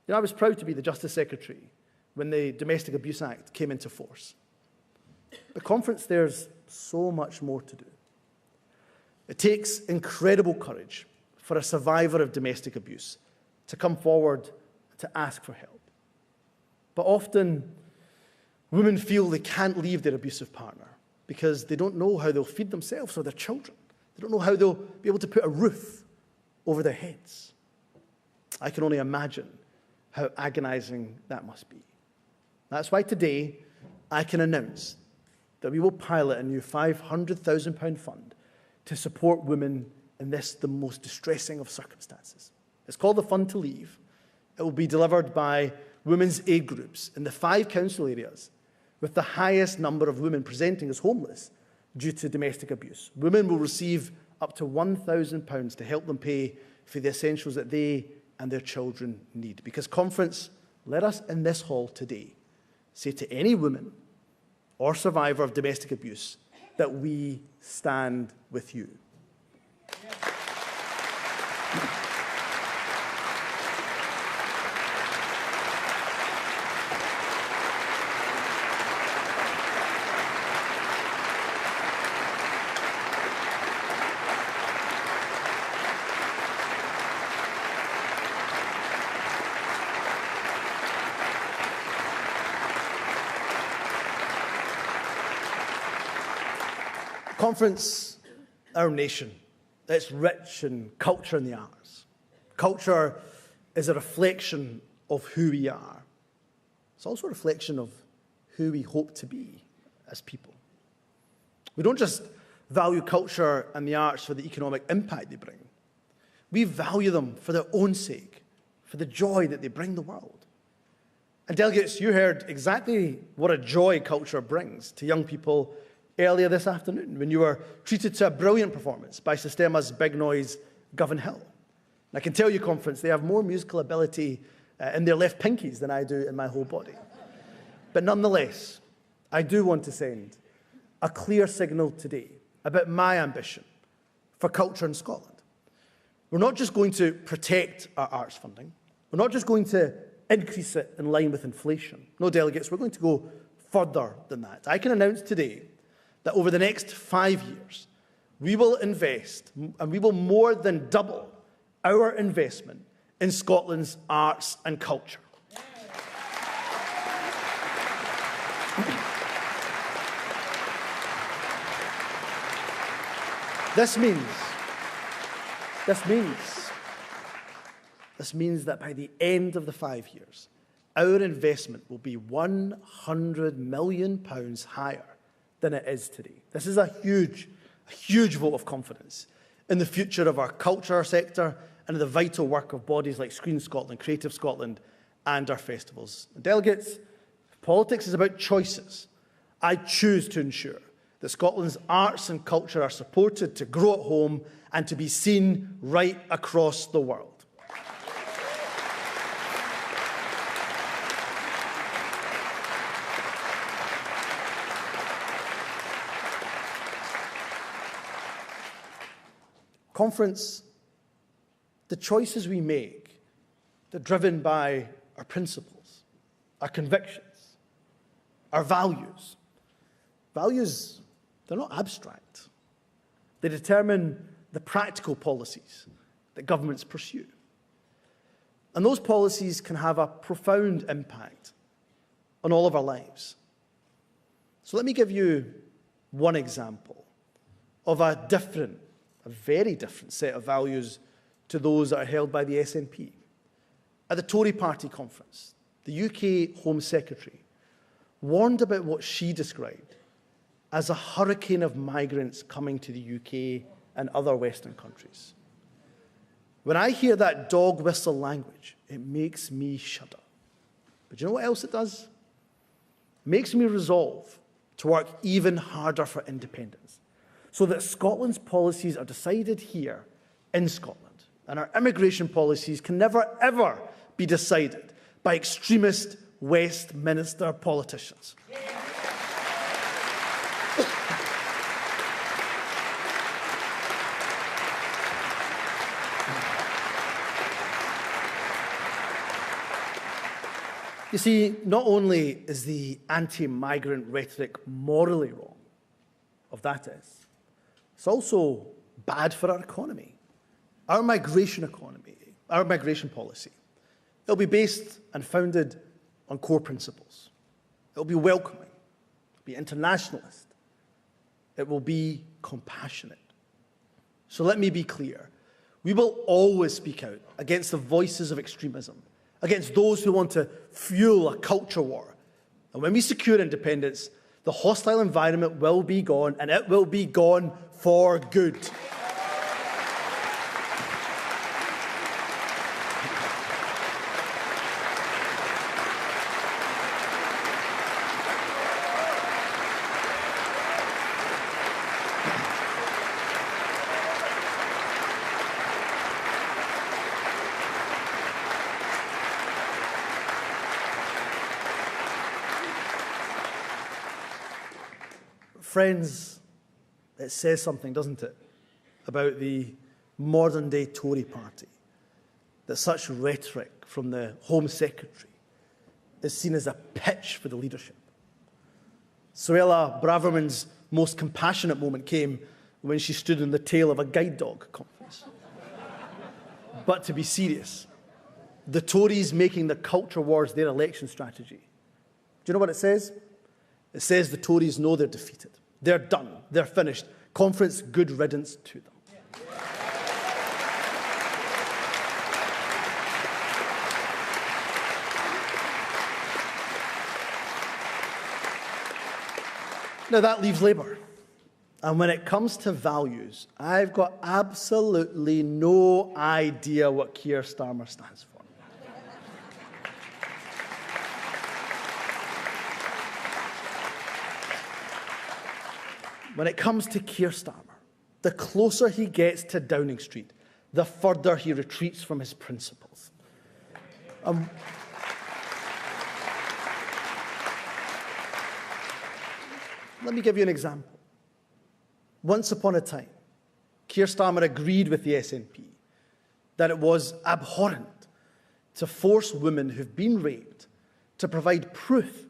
You know, I was proud to be the Justice Secretary when the Domestic Abuse Act came into force. But conference, there's so much more to do. It takes incredible courage for a survivor of domestic abuse to come forward to ask for help. But often, women feel they can't leave their abusive partner because they don't know how they'll feed themselves or their children. They don't know how they'll be able to put a roof over their heads. I can only imagine how agonising that must be. That's why today I can announce that we will pilot a new £500,000 fund to support women in this, the most distressing of circumstances. It's called the Fund to Leave. It will be delivered by women's aid groups in the 5 council areas with the highest number of women presenting as homeless due to domestic abuse. Women will receive up to £1,000 to help them pay for the essentials that they and their children need. Because, conference, let us in this hall today say to any woman or survivor of domestic abuse that we stand with you. Conference, our nation, it's rich in culture and the arts. Culture is a reflection of who we are. It's also a reflection of who we hope to be as people. We don't just value culture and the arts for the economic impact they bring. We value them for their own sake, for the joy that they bring the world. And delegates, you heard exactly what a joy culture brings to young people earlier this afternoon when you were treated to a brilliant performance by Sistema's Big Noise Govan Hill. And I can tell you, conference, they have more musical ability in their left pinkies than I do in my whole body. But nonetheless, I do want to send a clear signal today about my ambition for culture in Scotland. We're not just going to protect our arts funding. We're not just going to increase it in line with inflation. No, delegates, we're going to go further than that. I can announce today that over the next 5 years, we will invest, and we will more than double our investment in Scotland's arts and culture. This means that by the end of the 5 years, our investment will be £100 million higher than it is today. This is a huge vote of confidence in the future of our culture sector and in the vital work of bodies like Screen Scotland, Creative Scotland and our festivals. And delegates, politics is about choices. I choose to ensure that Scotland's arts and culture are supported to grow at home and to be seen right across the world. Conference, the choices we make, they're driven by our principles, our convictions, our values. Values, they're not abstract. They determine the practical policies that governments pursue. And those policies can have a profound impact on all of our lives. So let me give you one example of a very different set of values to those that are held by the SNP. At the Tory party conference, the UK Home Secretary warned about what she described as a hurricane of migrants coming to the UK and other Western countries. When I hear that dog whistle language, it makes me shudder. But you know what else it does? It makes me resolve to work even harder for independence, so that Scotland's policies are decided here in Scotland, and our immigration policies can never, ever be decided by extremist Westminster politicians. You see, not only is the anti-migrant rhetoric morally wrong, of that is, it's also bad for our economy. Our migration policy, it'll be based and founded on core principles. It'll be welcoming, it'll be internationalist, it will be compassionate. So let me be clear. We will always speak out against the voices of extremism, against those who want to fuel a culture war. And when we secure independence, the hostile environment will be gone, and it will be gone for good. Friends, it says something, doesn't it, about the modern-day Tory party, that such rhetoric from the Home Secretary is seen as a pitch for the leadership. Suella Braverman's most compassionate moment came when she stood in the tail of a guide dog conference. But to be serious, the Tories making the culture wars their election strategy. Do you know what it says? It says the Tories know they're defeated. They're done. They're finished. Conference, good riddance to them. Now that leaves Labour. And when it comes to values, I've got absolutely no idea what Keir Starmer stands for. When it comes to Keir Starmer, the closer he gets to Downing Street, the further he retreats from his principles. Let me give you an example. Once upon a time, Keir Starmer agreed with the SNP that it was abhorrent to force women who've been raped to provide proof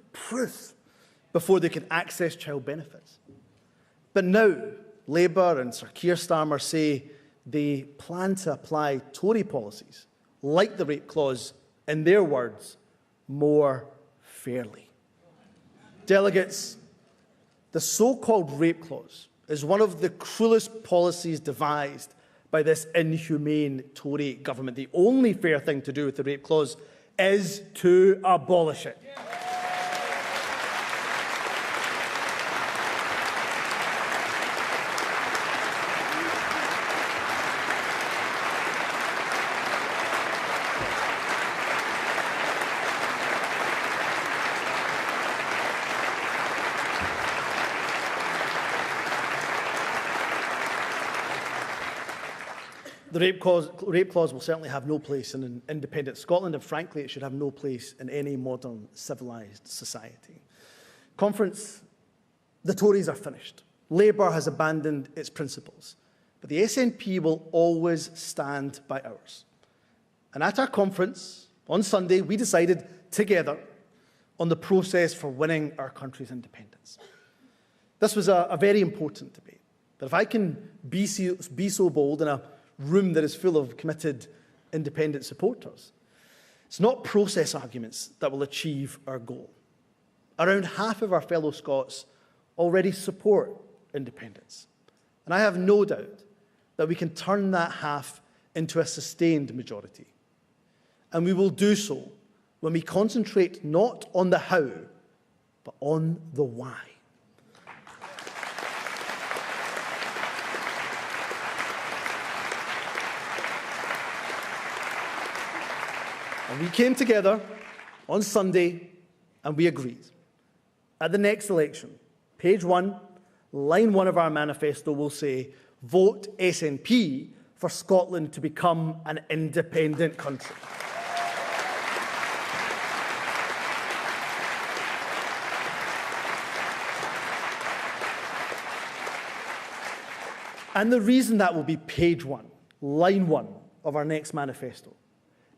before they could access child benefits. But now, Labour and Sir Keir Starmer say they plan to apply Tory policies, like the rape clause, in their words, more fairly. Delegates, the so-called rape clause is one of the cruelest policies devised by this inhumane Tory government. The only fair thing to do with the rape clause is to abolish it. The rape clause will certainly have no place in an independent Scotland, and frankly, it should have no place in any modern civilised society. Conference, the Tories are finished. Labour has abandoned its principles, but the SNP will always stand by ours. And at our conference on Sunday, we decided together on the process for winning our country's independence. This was a very important debate, but if I can be so bold in a room that is full of committed independent supporters, it's not process arguments that will achieve our goal. Around half of our fellow Scots already support independence, and I have no doubt that we can turn that half into a sustained majority. And we will do so when we concentrate not on the how, but on the why. And we came together on Sunday and we agreed. At the next election, page 1, line 1 of our manifesto will say, vote SNP for Scotland to become an independent country. And the reason that will be page 1, line 1 of our next manifesto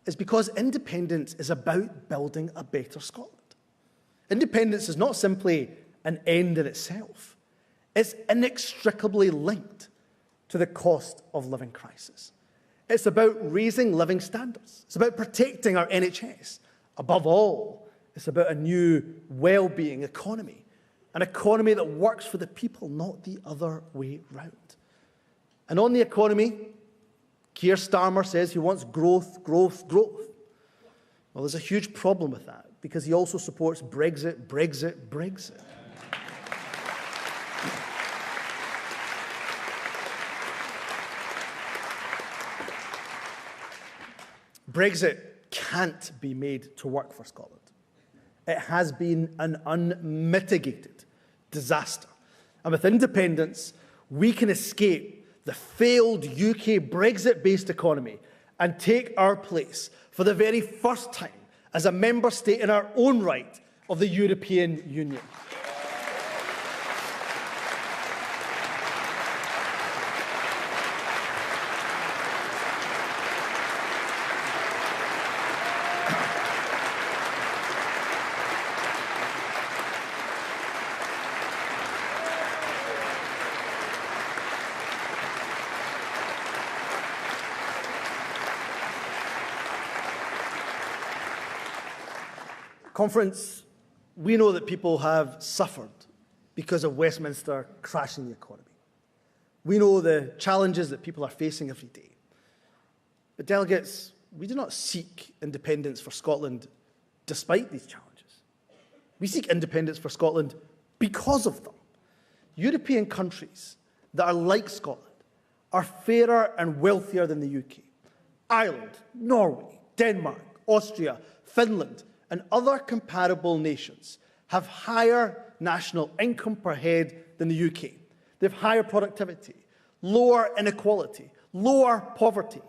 is because independence is about building a better Scotland. Independence is not simply an end in itself. It's inextricably linked to the cost of living crisis. It's about raising living standards. It's about protecting our NHS. Above all, it's about a new well-being economy, an economy that works for the people, not the other way round. And on the economy, Keir Starmer says he wants growth, growth, growth. Well, there's a huge problem with that, because he also supports Brexit, Brexit, Brexit. Brexit can't be made to work for Scotland. It has been an unmitigated disaster. And with independence, we can escape the failed UK Brexit-based economy and take our place for the very first time as a member state in our own right of the European Union. Conference, we know that people have suffered because of Westminster crashing the economy. We know the challenges that people are facing every day. But delegates, we do not seek independence for Scotland despite these challenges. We seek independence for Scotland because of them. European countries that are like Scotland are fairer and wealthier than the UK. Ireland, Norway, Denmark, Austria, Finland, and other comparable nations have higher national income per head than the UK. They have higher productivity, lower inequality, lower poverty.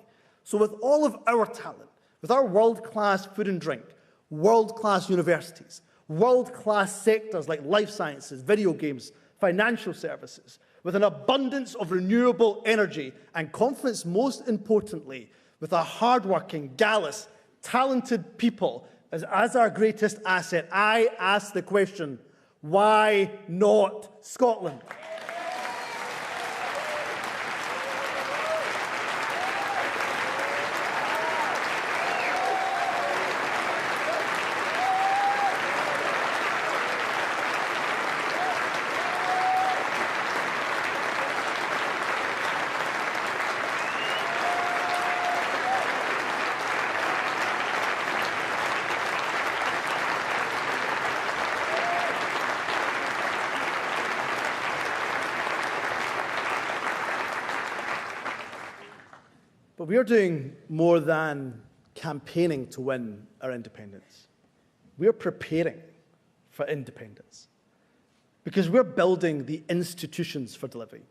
So with all of our talent, with our world-class food and drink, world-class universities, world-class sectors like life sciences, video games, financial services, with an abundance of renewable energy, and Conference, most importantly, with a hard-working, gallus, talented people as our greatest asset, I ask the question, why not Scotland? But we are doing more than campaigning to win our independence. We are preparing for independence because we're building the institutions for delivery.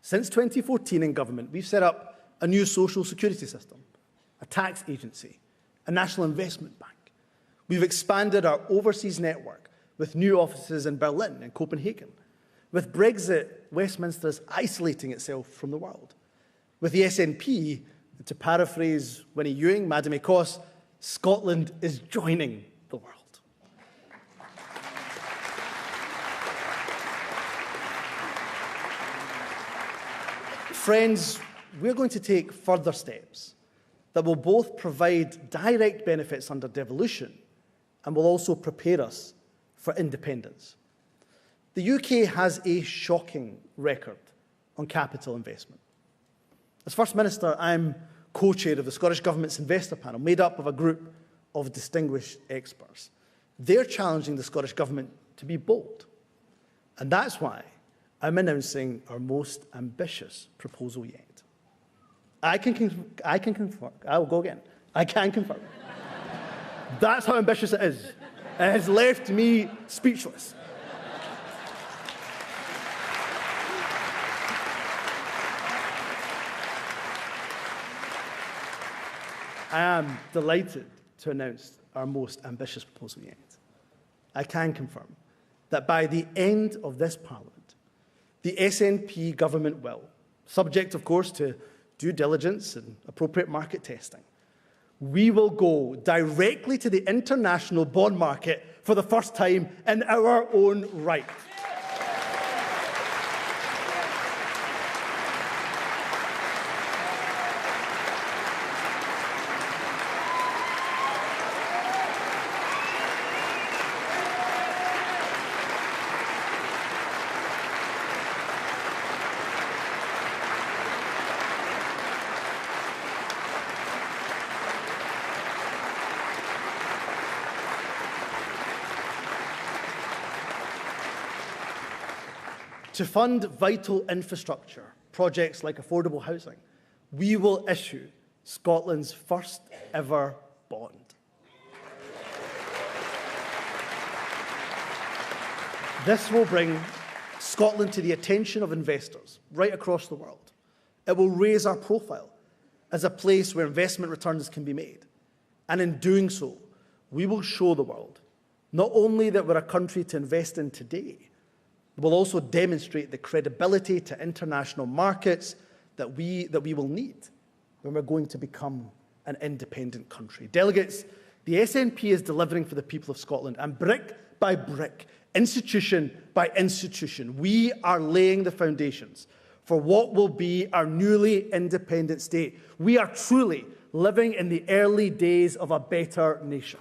Since 2014 in government, we've set up a new social security system, a tax agency, a national investment bank. We've expanded our overseas network with new offices in Berlin and Copenhagen. With Brexit, Westminster is isolating itself from the world. With the SNP, to paraphrase Winnie Ewing, Madame Écosse, Scotland is joining the world. Friends, we're going to take further steps that will both provide direct benefits under devolution and will also prepare us for independence. The UK has a shocking record on capital investment. As First Minister, I'm co-chair of the Scottish Government's Investor Panel, made up of a group of distinguished experts. They're challenging the Scottish Government to be bold. And that's why I'm announcing our most ambitious proposal yet. I can confirm. I will go again. I can confirm. That's how ambitious it is. It has left me speechless. I am delighted to announce our most ambitious proposal yet. I can confirm that by the end of this Parliament, the SNP government will, subject of course to due diligence and appropriate market testing, we will go directly to the international bond market for the first time in our own right. To fund vital infrastructure projects like affordable housing, we will issue Scotland's first ever bond. This will bring Scotland to the attention of investors right across the world. It will raise our profile as a place where investment returns can be made. And in doing so, we will show the world not only that we're a country to invest in today, we'll also demonstrate the credibility to international markets that we will need when we're going to become an independent country. Delegates, the SNP is delivering for the people of Scotland, and brick by brick, institution by institution, we are laying the foundations for what will be our newly independent state. We are truly living in the early days of a better nation.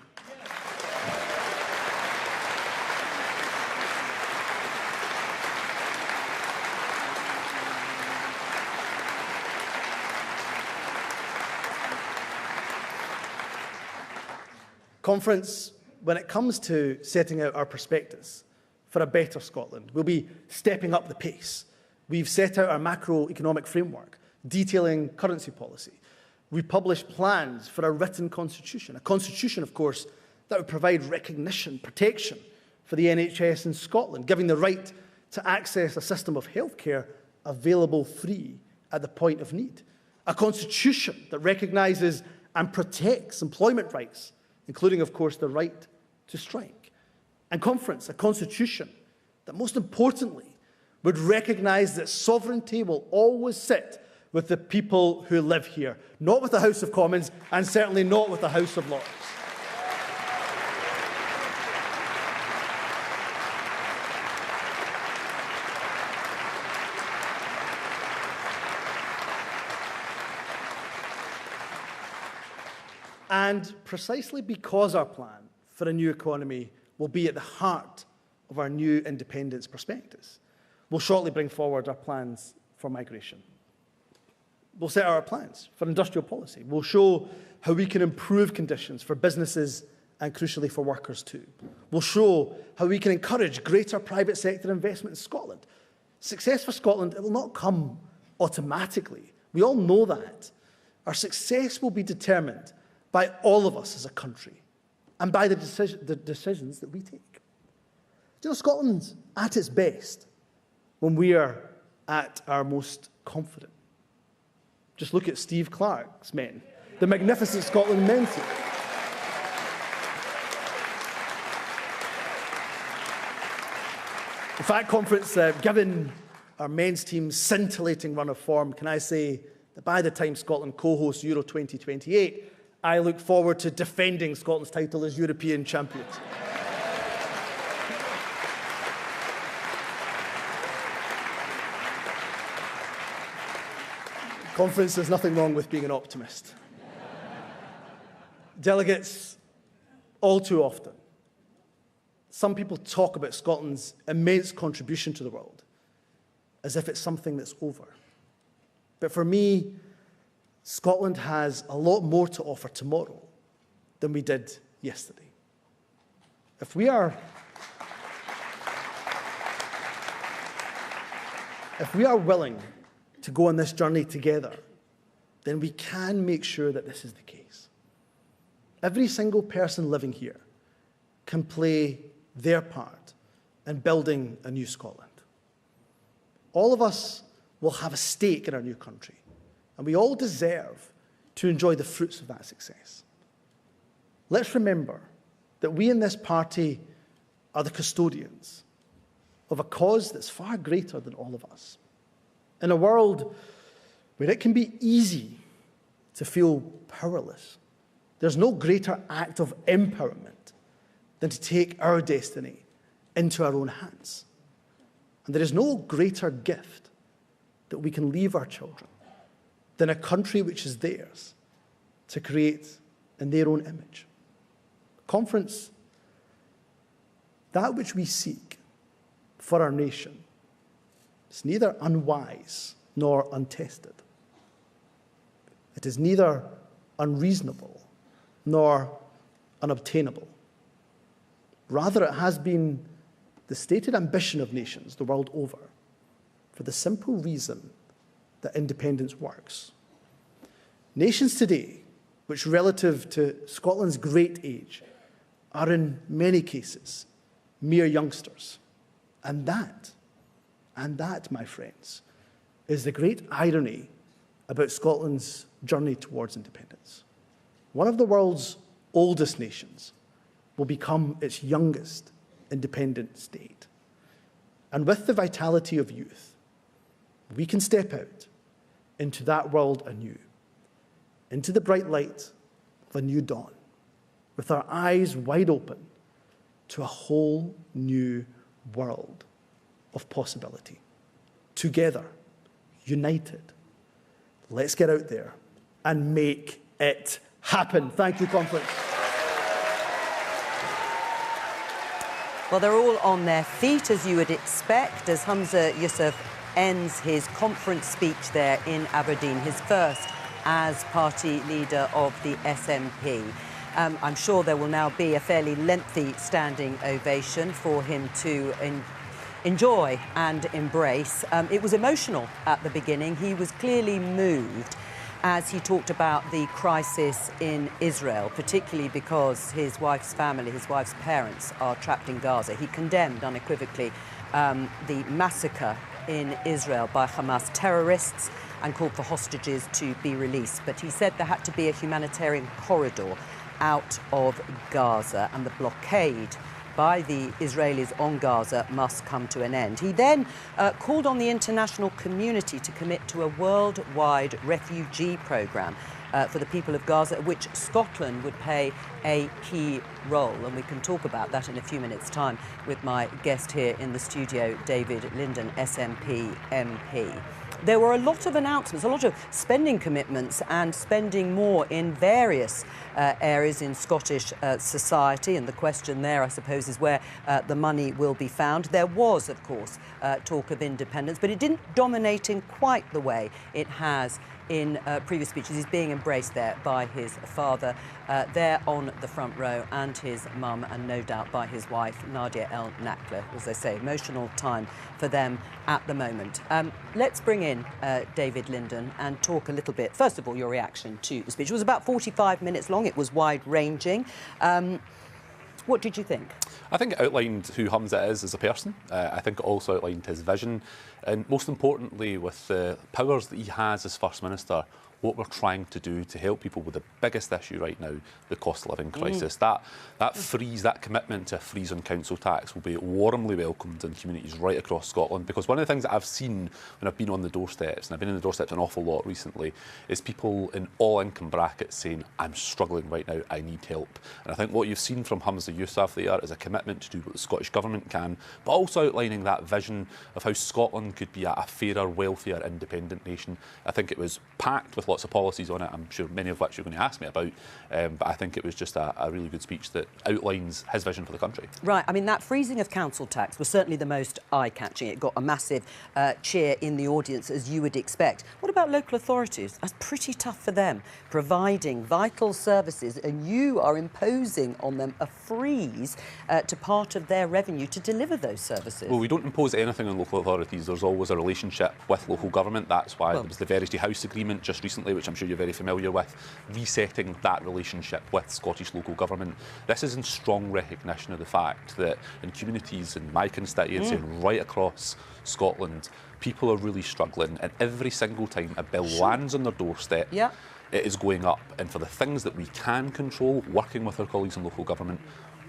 Conference, when it comes to setting out our prospectus for a better Scotland, we'll be stepping up the pace. We've set out our macroeconomic framework, detailing currency policy. We've published plans for a written constitution, a constitution, of course, that would provide recognition, protection for the NHS in Scotland, giving the right to access a system of healthcare available free at the point of need. A constitution that recognises and protects employment rights, including, of course, the right to strike. And Conference, a constitution that, most importantly, would recognise that sovereignty will always sit with the people who live here, not with the House of Commons, and certainly not with the House of Lords. And precisely because our plan for a new economy will be at the heart of our new independence prospectus, we'll shortly bring forward our plans for migration. We'll set out our plans for industrial policy. We'll show how we can improve conditions for businesses and, crucially, for workers too. We'll show how we can encourage greater private sector investment in Scotland. Success for Scotland, it will not come automatically. We all know that. Our success will be determined by all of us as a country and by the decisions that we take. You know, Scotland's at its best when we are at our most confident. Just look at Steve Clarke's men, the magnificent Scotland men's team. In fact, Conference, given our men's team's scintillating run of form, can I say that by the time Scotland co-hosts Euro 2028, I look forward to defending Scotland's title as European champions. Conference, there's nothing wrong with being an optimist. Delegates, all too often, some people talk about Scotland's immense contribution to the world as if it's something that's over. But for me, Scotland has a lot more to offer tomorrow than we did yesterday. If we are willing to go on this journey together, then we can make sure that this is the case. Every single person living here can play their part in building a new Scotland. All of us will have a stake in our new country, and we all deserve to enjoy the fruits of that success. Let's remember that we in this party are the custodians of a cause that's far greater than all of us. In a world where it can be easy to feel powerless, there's no greater act of empowerment than to take our destiny into our own hands. And there is no greater gift that we can leave our children than a country which is theirs to create in their own image. Conference, that which we seek for our nation is neither unwise nor untested. It is neither unreasonable nor unobtainable. Rather, it has been the stated ambition of nations the world over for the simple reason that independence works. Nations today, which relative to Scotland's great age, are in many cases mere youngsters. And that, my friends, is the great irony about Scotland's journey towards independence. One of the world's oldest nations will become its youngest independent state. And with the vitality of youth, we can step out into that world anew, into the bright light of a new dawn, with our eyes wide open to a whole new world of possibility. Together, united, let's get out there and make it happen. Thank you, Conference. Well, they're all on their feet, as you would expect, as Humza Yousaf ends his conference speech there in Aberdeen, his first as party leader of the SNP. I'm sure there will now be a fairly lengthy standing ovation for him to enjoy and embrace. It was emotional at the beginning. He was clearly moved as he talked about the crisis in Israel, particularly because his wife's family, his wife's parents, are trapped in Gaza. He condemned unequivocally the massacre in Israel by Hamas terrorists and called for hostages to be released. But he said there had to be a humanitarian corridor out of Gaza, and the blockade by the Israelis on Gaza must come to an end. He then called on the international community to commit to a worldwide refugee programme for the people of Gaza, which Scotland would play a key role. And we can talk about that in a few minutes' time with my guest here in the studio, David Linden, SNP MP. There were a lot of announcements, a lot of spending commitments and spending more in various areas in Scottish society. And the question there, I suppose, is where the money will be found. There was, of course, talk of independence, but it didn't dominate in quite the way it has in previous speeches. He's being embraced there by his father, there on the front row, and his mum, and no doubt by his wife, Nadia El Nakla. As I say, emotional time for them at the moment. Let's bring in David Linden and talk a little bit. First of all, your reaction to the speech. It was about 45 minutes long. It was wide-ranging. What did you think? I think it outlined who Humza is as a person. I think it also outlined his vision. And most importantly, with the powers that he has as First Minister, what we're trying to do to help people with the biggest issue right now, the cost of living crisis. That freeze, that commitment to a freeze on council tax will be warmly welcomed in communities right across Scotland, because one of the things that I've seen when I've been on the doorsteps, and I've been on the doorsteps an awful lot recently, is people in all income brackets saying, I'm struggling right now, I need help. And I think what you've seen from Humza Yousaf there is a commitment to do what the Scottish Government can, but also outlining that vision of how Scotland could be a fairer, wealthier, independent nation. I think it was packed with lots of policies on it, I'm sure many of which you're going to ask me about, but I think it was just a really good speech that outlines his vision for the country. Right, I mean, that freezing of council tax was certainly the most eye-catching. It got a massive cheer in the audience, as you would expect. What about local authorities? That's pretty tough for them, providing vital services, and you are imposing on them a freeze to part of their revenue to deliver those services. Well, we don't impose anything on local authorities. There's always a relationship with local government. That's why there was the Verity House agreement just recently, which I'm sure you're very familiar with, resetting that relationship with Scottish local government. This is in strong recognition of the fact that in communities in my constituency and right across Scotland, people are really struggling, and every single time a bill lands on their doorstep, it is going up. And for the things that we can control, working with our colleagues in local government,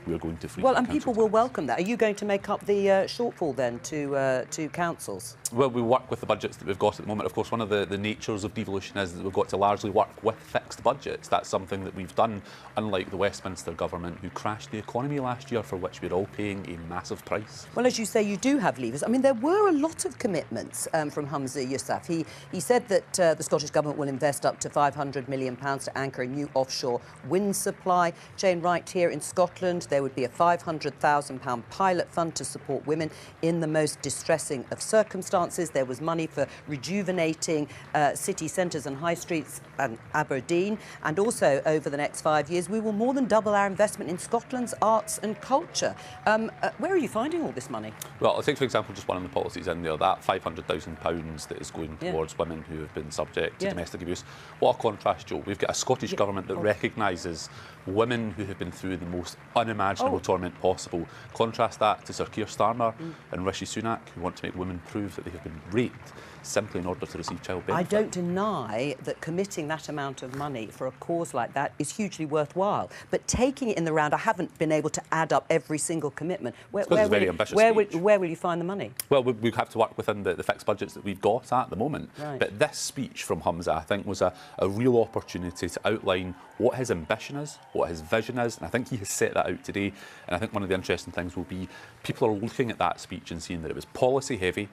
we're going to freeze. Well, and people will welcome that. Are you going to make up the shortfall then to councils? Well, we work with the budgets that we've got at the moment. Of course, one of the natures of devolution is that we've got to largely work with fixed budgets. That's something that we've done, unlike the Westminster government, who crashed the economy last year, for which we're all paying a massive price. Well, as you say, you do have levers. I mean, there were a lot of commitments from Humza Yousaf. He said that the Scottish Government will invest up to £500 million to anchor a new offshore wind supply chain right here in Scotland. there would be a £500,000 pilot fund to support women in the most distressing of circumstances. There was money for rejuvenating city centres and high streets and Aberdeen. And also, over the next 5 years, we will more than double our investment in Scotland's arts and culture. Where are you finding all this money? Well, I'll take, for example, just one of the policies in there, that £500,000 that is going towards women who have been subject to domestic abuse. What a contrast, Joe. We've got a Scottish Government that recognises women who have been through the most unimaginable torment possible. Contrast that to Sir Keir Starmer and Rishi Sunak, who want to make women prove that they have been raped simply in order to receive child benefit. I don't deny that committing that amount of money for a cause like that is hugely worthwhile. But taking it in the round, I haven't been able to add up every single commitment. Where will you find the money? Well, we have to work within the fixed budgets that we've got at the moment. Right. But this speech from Humza, I think, was a real opportunity to outline what his ambition is, what his vision is, and I think he has set that out today. And I think one of the interesting things will be people are looking at that speech and seeing that it was policy heavy,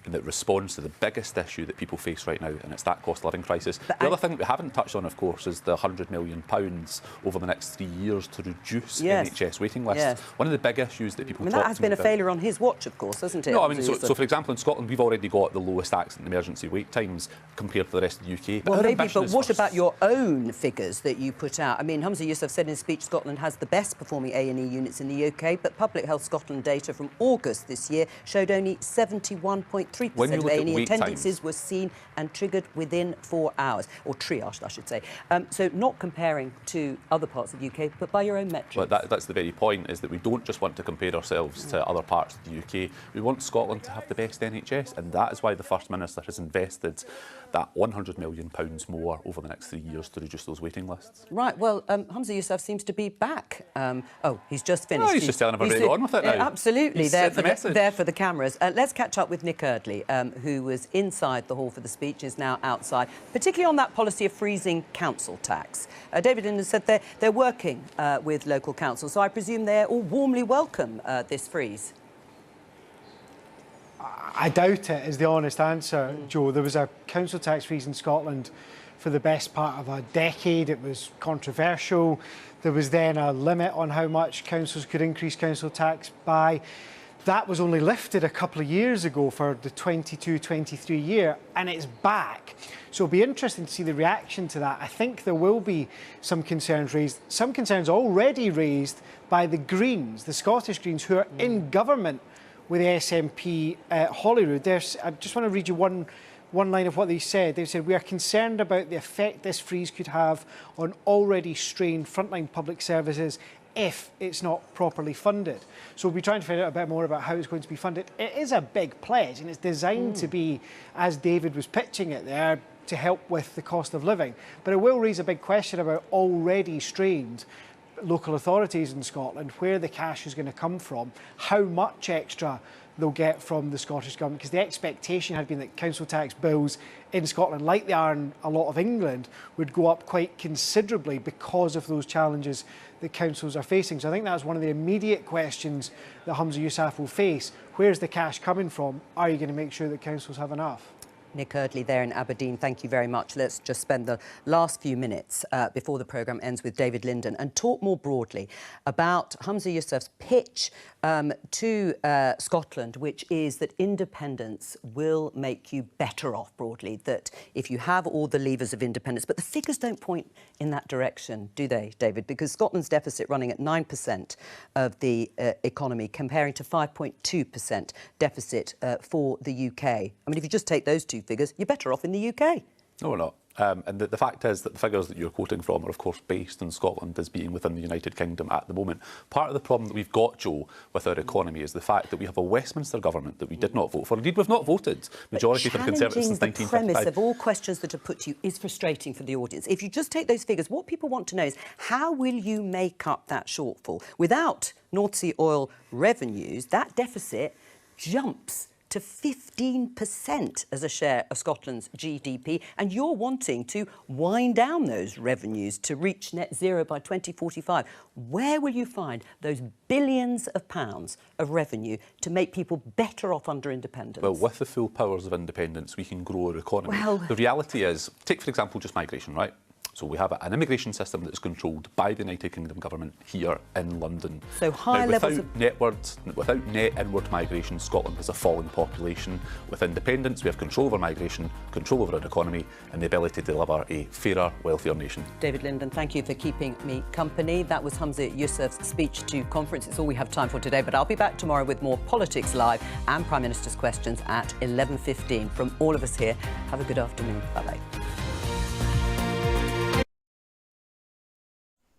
and that responds to the biggest issue that people face right now, and it's that cost of living crisis. The other thing that we haven't touched on, of course, is the £100 million over the next 3 years to reduce NHS waiting lists. One of the big issues that people talk that has been a failure on his watch, of course, hasn't it? No, I mean, so for example, in Scotland, we've already got the lowest accident emergency wait times compared to the rest of the UK. Well, maybe, but what about your own figures that you put out? I mean, Humza Yousaf said in his speech Scotland has the best performing A&E units in the UK, but Public Health Scotland data from August this year showed only 71.3% of A&E attendances were seen and triggered within 4 hours, or triaged, I should say. So not comparing to other parts of the UK, but by your own metrics. Well, that's the very point, is that we don't just want to compare ourselves to other parts of the UK. We want Scotland to have the best NHS, and that is why the First Minister has invested that £100 million more over the next 3 years to reduce those waiting lists. Right, well, Humza Yousaf seems to be back. He's just finished. No, he's just telling everybody to go on with it now. Absolutely, there for the cameras. Let's catch up with Nick Eardley, who was inside the hall for the speech, is now outside, particularly on that policy of freezing council tax. David Linden said they're working with local councils, so I presume they all warmly welcome this freeze. I doubt it, is the honest answer, Joe. There was a council tax freeze in Scotland for the best part of a decade. It was controversial. There was then a limit on how much councils could increase council tax by. That was only lifted a couple of years ago for the 22-23 year, and it's back. So it'll be interesting to see the reaction to that. I think there will be some concerns raised, some concerns already raised by the Greens, the Scottish Greens, who are in government with the SNP Holyrood. I just want to read you one line of what they said. They said, "We are concerned about the effect this freeze could have on already strained frontline public services if it's not properly funded." So we'll be trying to find out a bit more about how it's going to be funded. It is a big pledge, and it's designed to be, as David was pitching it there, to help with the cost of living. But it will raise a big question about already strained local authorities in Scotland, where the cash is going to come from, how much extra they'll get from the Scottish Government, because the expectation had been that council tax bills in Scotland, like they are in a lot of England, would go up quite considerably because of those challenges that councils are facing. So I think that's one of the immediate questions that Humza Yousaf will face. Where's the cash coming from? Are you going to make sure that councils have enough? Nick Eardley there in Aberdeen, thank you very much. Let's just spend the last few minutes before the programme ends with David Linden and talk more broadly about Humza Yousaf's pitch to Scotland, which is that independence will make you better off broadly, that if you have all the levers of independence. But the figures don't point in that direction, do they, David? Because Scotland's deficit running at 9% of the economy, comparing to 5.2% deficit for the UK. I mean, if you just take those two figures, you're better off in the UK. No, we're not. And the fact is that the figures that you're quoting from are, of course, based on Scotland as being within the United Kingdom at the moment. Part of the problem that we've got, Joe, with our economy is the fact that we have a Westminster government that we did not vote for. Indeed, we've not voted majority for the Conservatives since 1955. The premise of all questions that are put to you is frustrating for the audience. If you just take those figures, what people want to know is how will you make up that shortfall? Without North Sea oil revenues, that deficit jumps to 15% as a share of Scotland's GDP, and you're wanting to wind down those revenues to reach net zero by 2045. Where will you find those billions of pounds of revenue to make people better off under independence? Well, with the full powers of independence, we can grow our economy. Well, the reality is, take for example just migration, right? So we have an immigration system that is controlled by the United Kingdom government here in London. So high levels of... Without net inward migration, Scotland has a falling population. With independence, we have control over migration, control over our economy, and the ability to deliver a fairer, wealthier nation. David Linden, thank you for keeping me company. That was Humza Yousaf's speech to conference. It's all we have time for today, but I'll be back tomorrow with more Politics Live and Prime Minister's questions at 11:15. From all of us here, have a good afternoon. Bye-bye.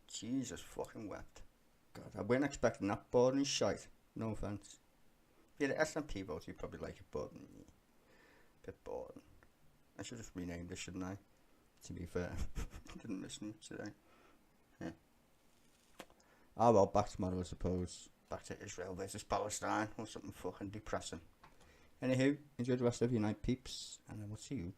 Jesus fucking wept. God, I weren't expecting that boring shite. No offence. Yeah, the SNP vote, you probably like it, but bit boring. I should have renamed it, shouldn't I? To be fair. Didn't listen today. Yeah. Oh well, back tomorrow, I suppose. Back to Israel versus Palestine, or something fucking depressing. Anywho, enjoy the rest of your night, peeps, and I will see you